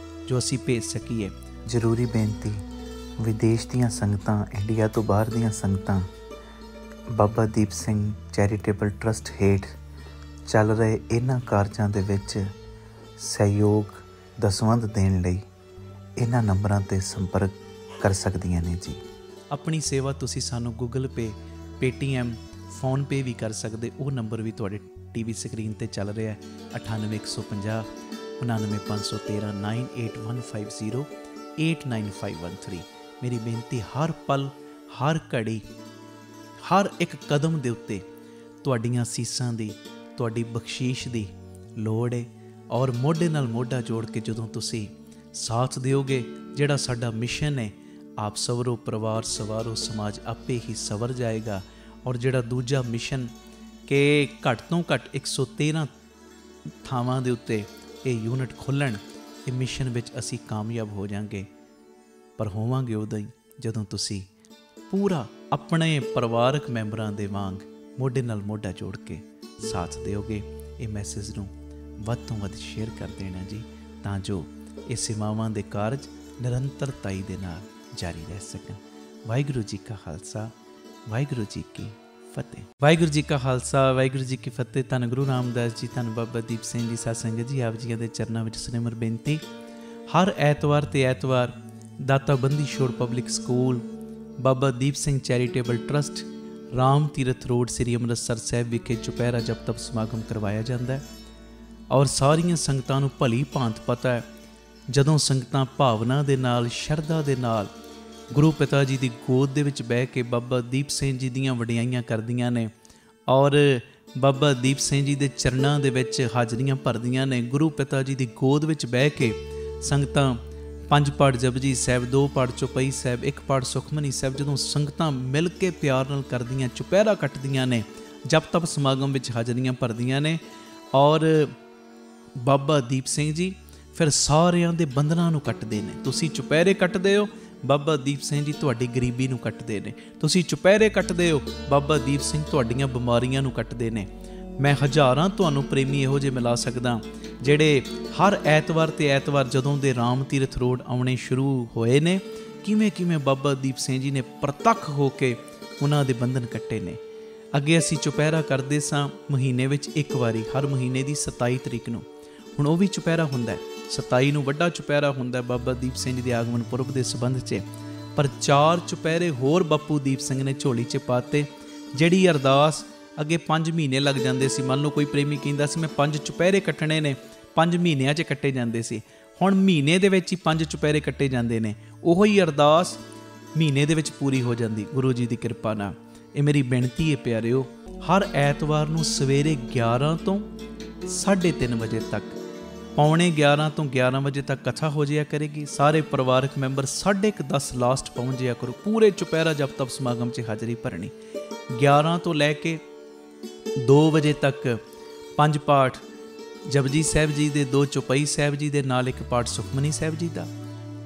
S1: ਜੋ ਅਸੀਂ ਭੇਜ ਸਕੀਏ। ਜ਼ਰੂਰੀ ਬੇਨਤੀ, ਵਿਦੇਸ਼ ਦੀਆਂ ਸੰਗਤਾਂ, ਇੰਡੀਆ ਤੋਂ ਬਾਹਰ ਦੀਆਂ ਸੰਗਤਾਂ ਬਾਬਾ ਦੀਪ ਸਿੰਘ ਚੈਰੀਟੇਬਲ ਟਰਸਟ ਹੇਠ ਚੱਲ ਰਹੇ ਇਹਨਾਂ ਕਾਰਜਾਂ ਦੇ ਵਿੱਚ ਸਹਿਯੋਗ ਦਸਵੰਧ ਦੇਣ ਲਈ ਇਹਨਾਂ ਨੰਬਰਾਂ 'ਤੇ ਸੰਪਰਕ ਕਰ ਸਕਦੀਆਂ ਨੇ ਜੀ। ਆਪਣੀ ਸੇਵਾ ਤੁਸੀਂ ਸਾਨੂੰ ਗੂਗਲ ਪੇ, ਪੇਟੀਐਮ, ਫੋਨਪੇ ਵੀ ਕਰ ਸਕਦੇ। ਉਹ ਨੰਬਰ ਵੀ ਤੁਹਾਡੇ TV ਸਕਰੀਨ 'ਤੇ ਚੱਲ ਰਿਹਾ ਹੈ 98 150 99 513 98150 89513। ਮੇਰੀ ਬੇਨਤੀ, ਹਰ ਪਲ, ਹਰ ਘੜੀ, ਹਰ ਇੱਕ ਕਦਮ ਦੇ ਉੱਤੇ ਤੁਹਾਡੀਆਂ ਸੀਸਾਂ ਦੀ, ਤੁਹਾਡੀ ਬਖਸ਼ੀਸ਼ ਦੀ ਲੋੜ ਹੈ। ਔਰ ਮੋਢੇ ਨਾਲ ਮੋਢਾ ਜੋੜ ਕੇ ਜਦੋਂ ਤੁਸੀਂ ਸਾਥ ਦਿਓਗੇ, ਜਿਹੜਾ ਸਾਡਾ ਮਿਸ਼ਨ ਹੈ ਆਪ ਸਵਰੋ ਪਰਿਵਾਰ ਸਵਾਰੋ ਸਮਾਜ ਆਪੇ ਹੀ ਸਵਰ ਜਾਏਗਾ। ਔਰ ਜਿਹੜਾ ਦੂਜਾ ਮਿਸ਼ਨ ਕਿ ਘੱਟ ਤੋਂ ਘੱਟ 113 ਥਾਵਾਂ ਦੇ ਉੱਤੇ ਇਹ ਯੂਨਿਟ ਖੋਲ੍ਹਣ, ਇਹ ਮਿਸ਼ਨ ਵਿੱਚ ਅਸੀਂ ਕਾਮਯਾਬ ਹੋ ਜਾਵਾਂਗੇ। ਪਰ ਹੋਵਾਂਗੇ ਉਦੋਂ ਹੀ ਜਦੋਂ ਤੁਸੀਂ ਪੂਰਾ ਆਪਣੇ ਪਰਿਵਾਰਕ ਮੈਂਬਰਾਂ ਦੇ ਵਾਂਗ ਮੋਢੇ ਨਾਲ ਮੋਢਾ ਜੋੜ ਕੇ ਸਾਥ ਦਿਓਗੇ। ਇਹ ਮੈਸੇਜ ਨੂੰ ਵੱਧ ਤੋਂ ਵੱਧ ਸ਼ੇਅਰ ਕਰ ਦੇਣਾ ਜੀ, ਤਾਂ ਜੋ ਇਹ ਸੇਵਾਵਾਂ ਦੇ ਕਾਰਜ ਨਿਰੰਤਰਤਾਈ ਦੇ ਨਾਲ ਜਾਰੀ ਰਹਿ ਸਕਣ। ਵਾਹਿਗੁਰੂ ਜੀ ਕਾ ਖਾਲਸਾ, ਵਾਹਿਗੁਰੂ ਜੀ ਕੀ ਫਤਿਹ। ਵਾਹਿਗੁਰੂ ਜੀ ਕਾ ਖਾਲਸਾ, ਵਾਹਿਗੁਰੂ ਜੀ ਕੀ ਫਤਿਹ। ਧੰਨ ਗੁਰੂ ਰਾਮਦਾਸ ਜੀ, ਧੰਨ ਬਾਬਾ ਦੀਪ ਸਿੰਘ ਜੀ, ਸਾਧ ਸੰਗਤ ਜੀ, ਆਪ ਜੀਆਂ ਦੇ ਚਰਨਾਂ ਵਿੱਚ ਸਿਮਰ ਬੇਨਤੀ। ਹਰ ਐਤਵਾਰ ਤੇ ਐਤਵਾਰ ਦਾਤਾ Bandi Chhor public school, Baba Deep Singh charitable trust, Ram Tirath road, ਸ੍ਰੀ ਅੰਮ੍ਰਿਤਸਰ ਸਾਹਿਬ ਵਿਖੇ ਚੁਪਹਿਰਾ ਜਪ ਤਪ ਸਮਾਗਮ ਕਰਵਾਇਆ ਜਾਂਦਾ ਹੈ। ਔਰ ਸਾਰੀਆਂ ਸੰਗਤਾਂ ਨੂੰ ਭਲੀ ਭਾਂਤ ਪਤਾ ਹੈ, ਜਦੋਂ ਸੰਗਤਾਂ ਭਾਵਨਾ ਦੇ ਨਾਲ, ਸ਼ਰਧਾ ਦੇ ਨਾਲ ਗੁਰੂ ਪਿਤਾ ਜੀ ਦੀ ਗੋਦ ਦੇ ਵਿੱਚ ਬਹਿ ਕੇ ਬਾਬਾ ਦੀਪ ਸਿੰਘ ਜੀ ਦੀਆਂ ਵਡਿਆਈਆਂ ਕਰਦੀਆਂ ਨੇ ਔਰ ਬਾਬਾ ਦੀਪ ਸਿੰਘ ਜੀ ਦੇ ਚਰਨਾਂ ਦੇ ਵਿੱਚ ਹਾਜ਼ਰੀਆਂ ਭਰਦੀਆਂ ਨੇ। ਗੁਰੂ ਪਿਤਾ ਜੀ ਦੀ ਗੋਦ ਵਿੱਚ ਬਹਿ ਕੇ ਸੰਗਤਾਂ 5 ਪਾਠ ਜਪਜੀ ਸਾਹਿਬ, 2 ਪਾਠ ਚੌਪਈ ਸਾਹਿਬ, 1 ਪਾਠ ਸੁਖਮਨੀ ਸਾਹਿਬ ਜਦੋਂ ਸੰਗਤਾਂ ਮਿਲ ਕੇ ਪਿਆਰ ਨਾਲ ਕਰਦੀਆਂ, ਚੁਪਹਿਰਾ ਕੱਟਦੀਆਂ ਨੇ, ਜਪ ਤਪ ਸਮਾਗਮ ਵਿੱਚ ਹਾਜ਼ਰੀਆਂ ਭਰਦੀਆਂ ਨੇ। ਔਰ ਬਾਬਾ ਦੀਪ ਸਿੰਘ ਜੀ ਫਿਰ ਸਾਰਿਆਂ ਦੇ ਬੰਧਨਾਂ ਨੂੰ ਕੱਟਦੇ ਨੇ। ਤੁਸੀਂ ਚੁਪਹਿਰੇ ਕੱਟਦੇ ਹੋ, ਬਾਬਾ ਦੀਪ ਸਿੰਘ ਜੀ ਤੁਹਾਡੀ ਗਰੀਬੀ ਨੂੰ ਕੱਟਦੇ ਨੇ। ਤੁਸੀਂ ਚੁਪਹਿਰੇ ਕੱਟਦੇ ਹੋ, ਬਾਬਾ ਦੀਪ ਸਿੰਘ ਤੁਹਾਡੀਆਂ ਬਿਮਾਰੀਆਂ ਨੂੰ ਕੱਟਦੇ ਨੇ। ਮੈਂ ਹਜ਼ਾਰਾਂ ਤੁਹਾਨੂੰ ਪ੍ਰੇਮੀ ਇਹੋ ਜਿਹੇ ਮਿਲਾ ਸਕਦਾ ਜਿਹੜੇ ਹਰ ਐਤਵਾਰ ਤੇ ਐਤਵਾਰ ਜਦੋਂ ਦੇ ਰਾਮ ਤੀਰਥ ਰੋਡ ਆਉਣੇ ਸ਼ੁਰੂ ਹੋਏ ਨੇ, ਕਿਵੇਂ ਕਿਵੇਂ ਬਾਬਾ ਦੀਪ ਸਿੰਘ ਜੀ ਨੇ ਪ੍ਰਤੱਖ ਹੋ ਕੇ ਉਹਨਾਂ ਦੇ ਬੰਧਨ ਕੱਟੇ ਨੇ। ਅੱਗੇ ਅਸੀਂ ਚੁਪਹਿਰਾ ਕਰਦੇ ਸਾਂ ਮਹੀਨੇ ਵਿੱਚ ਇੱਕ ਵਾਰੀ, ਹਰ ਮਹੀਨੇ ਦੀ 27 ਤਰੀਕ ਨੂੰ। ਹੁਣ ਉਹ ਵੀ ਚੁਪਹਿਰਾ ਹੁੰਦਾ ਹੈ, 27 ਨੂੰ ਵੱਡਾ ਚੁਪਹਿਰਾ ਹੁੰਦਾ ਬਾਬਾ ਦੀਪ ਸਿੰਘ ਜੀ ਦੇ ਆਗਮਨ ਪੁਰਬ ਦੇ ਸੰਬੰਧ 'ਚ। ਪਰ 4 ਚੁਪਹਿਰੇ ਹੋਰ ਬਾਪੂ ਦੀਪ ਸਿੰਘ ਨੇ ਝੋਲੀ 'ਚ ਪਾਤੇ, ਜਿਹੜੀ ਅਰਦਾਸ ਅੱਗੇ 5 ਮਹੀਨੇ ਲੱਗ ਜਾਂਦੇ ਸੀ। ਮੰਨ ਲਓ ਕੋਈ ਪ੍ਰੇਮੀ ਕਹਿੰਦਾ ਸੀ ਮੈਂ 5 ਚੁਪਹਿਰੇ ਕੱਟਣੇ ਨੇ, 5 ਮਹੀਨਿਆਂ 'ਚ ਕੱਟੇ ਜਾਂਦੇ ਸੀ। ਹੁਣ ਮਹੀਨੇ ਦੇ ਵਿੱਚ ਹੀ 5 ਚੁਪਹਿਰੇ ਕੱਟੇ ਜਾਂਦੇ ਨੇ। ਉਹੋ ਹੀ ਅਰਦਾਸ ਮਹੀਨੇ ਦੇ ਵਿੱਚ ਪੂਰੀ ਹੋ ਜਾਂਦੀ ਗੁਰੂ ਜੀ ਦੀ ਕਿਰਪਾ ਨਾਲ। ਇਹ ਮੇਰੀ ਬੇਨਤੀ ਹੈ ਪਿਆਰਿਓ, ਹਰ ਐਤਵਾਰ ਨੂੰ ਸਵੇਰੇ 11 ਤੋਂ 3:30 ਵਜੇ ਤੱਕ, ਪੌਣੇ 11 ਤੋਂ 11 ਵਜੇ ਤੱਕ ਕਥਾ ਹੋ ਜਾਇਆ ਕਰੇਗੀ। ਸਾਰੇ ਪਰਿਵਾਰਕ ਮੈਂਬਰ 10:30 ਲਾਸਟ ਪਹੁੰਚ ਜਾਇਆ ਕਰੋ। ਪੂਰੇ ਚੁਪਹਿਰਾ ਜਪ ਤਪ ਸਮਾਗਮ 'ਚ ਹਾਜ਼ਰੀ ਭਰਨੀ। 11 ਤੋਂ ਲੈ ਕੇ 2 ਵਜੇ ਤੱਕ 5 ਪਾਠ ਜਪਜੀ ਸਾਹਿਬ ਜੀ ਦੇ, 2 ਚੌਪਈ ਸਾਹਿਬ ਜੀ ਦੇ ਨਾਲ 1 ਪਾਠ ਸੁਖਮਨੀ ਸਾਹਿਬ ਜੀ ਦਾ।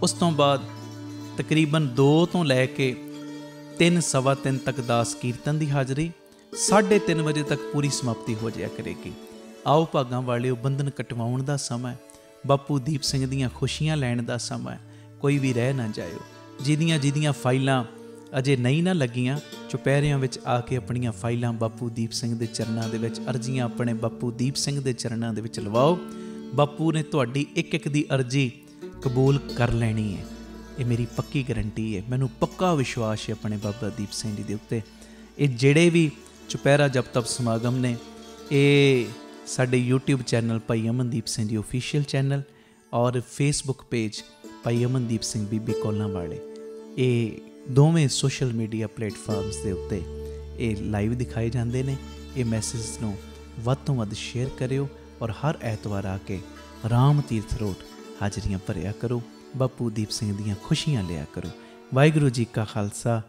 S1: ਉਸ ਤੋਂ ਬਾਅਦ ਤਕਰੀਬਨ 2 ਤੋਂ ਲੈ ਕੇ 3, ਸਵਾ 3 ਤੱਕ ਦਾਸ ਕੀਰਤਨ ਦੀ ਹਾਜ਼ਰੀ। 3:30 ਵਜੇ ਤੱਕ ਪੂਰੀ ਸਮਾਪਤੀ ਹੋ ਜਾਇਆ ਕਰੇਗੀ। ਆਓ ਭਾਗਾਂ ਵਾਲਿਓ, ਬੰਧਨ ਕਟਵਾਉਣ ਦਾ ਸਮਾਂ, ਬਾਪੂ ਦੀਪ ਸਿੰਘ ਦੀਆਂ ਖੁਸ਼ੀਆਂ ਲੈਣ ਦਾ ਸਮਾਂ। ਕੋਈ ਵੀ ਰਹਿ ਨਾ ਜਾਇਓ। ਜਿਹਦੀਆਂ ਫਾਈਲਾਂ ਅਜੇ ਨਹੀਂ ਨਾ ਲੱਗੀਆਂ, ਚੁਪਹਿਰਿਆਂ ਵਿੱਚ ਆ ਕੇ ਆਪਣੀਆਂ ਫਾਈਲਾਂ ਬਾਪੂ ਦੀਪ ਸਿੰਘ ਦੇ ਚਰਨਾਂ ਦੇ ਵਿੱਚ, ਅਰਜ਼ੀਆਂ ਆਪਣੇ ਬਾਪੂ ਦੀਪ ਸਿੰਘ ਦੇ ਚਰਨਾਂ ਦੇ ਵਿੱਚ ਲਵਾਓ। ਬਾਪੂ ਨੇ ਤੁਹਾਡੀ ਇੱਕ ਦੀ ਅਰਜ਼ੀ ਕਬੂਲ ਕਰ ਲੈਣੀ ਹੈ। ਇਹ ਮੇਰੀ ਪੱਕੀ ਗਰੰਟੀ ਹੈ। ਮੈਨੂੰ ਪੱਕਾ ਵਿਸ਼ਵਾਸ ਹੈ ਆਪਣੇ ਬਾਬਾ ਦੀਪ ਸਿੰਘ ਜੀ ਦੇ ਉੱਤੇ। ਇਹ ਜਿਹੜੇ ਵੀ ਚੁਪਹਿਰਾ ਜਪ ਤਪ ਸਮਾਗਮ ਨੇ, ਇਹ ਸਾਡੇ YouTube ਚੈਨਲ ਭਾਈ ਅਮਨਦੀਪ ਸਿੰਘ ਜੀ ਓਫੀਸ਼ੀਅਲ ਚੈਨਲ ਔਰ ਫੇਸਬੁੱਕ ਪੇਜ ਭਾਈ ਅਮਨਦੀਪ ਸਿੰਘ ਬੀਬੀ ਕੋਲਾਂ ਵਾਲੇ, ਇਹ ਦੋਵੇਂ ਸੋਸ਼ਲ ਮੀਡੀਆ ਪਲੇਟਫਾਰਮਸ ਦੇ ਉੱਤੇ ਇਹ ਲਾਈਵ ਦਿਖਾਏ ਜਾਂਦੇ ਨੇ। ਇਹ ਮੈਸੇਜ ਨੂੰ ਵੱਧ ਤੋਂ ਵੱਧ ਸ਼ੇਅਰ ਕਰਿਓ ਔਰ ਹਰ ਐਤਵਾਰ ਆ ਕੇ ਰਾਮ ਤੀਰਥ ਰੋਡ ਹਾਜ਼ਰੀਆਂ ਭਰਿਆ ਕਰੋ। ਬਾਪੂ ਦੀਪ ਸਿੰਘ ਦੀਆਂ ਖੁਸ਼ੀਆਂ ਲਿਆ ਕਰੋ। ਵਾਹਿਗੁਰੂ ਜੀ ਕਾ ਖਾਲਸਾ,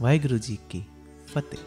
S1: ਵਾਹਿਗੁਰੂ ਜੀ ਕੀ ਫਤਿਹ।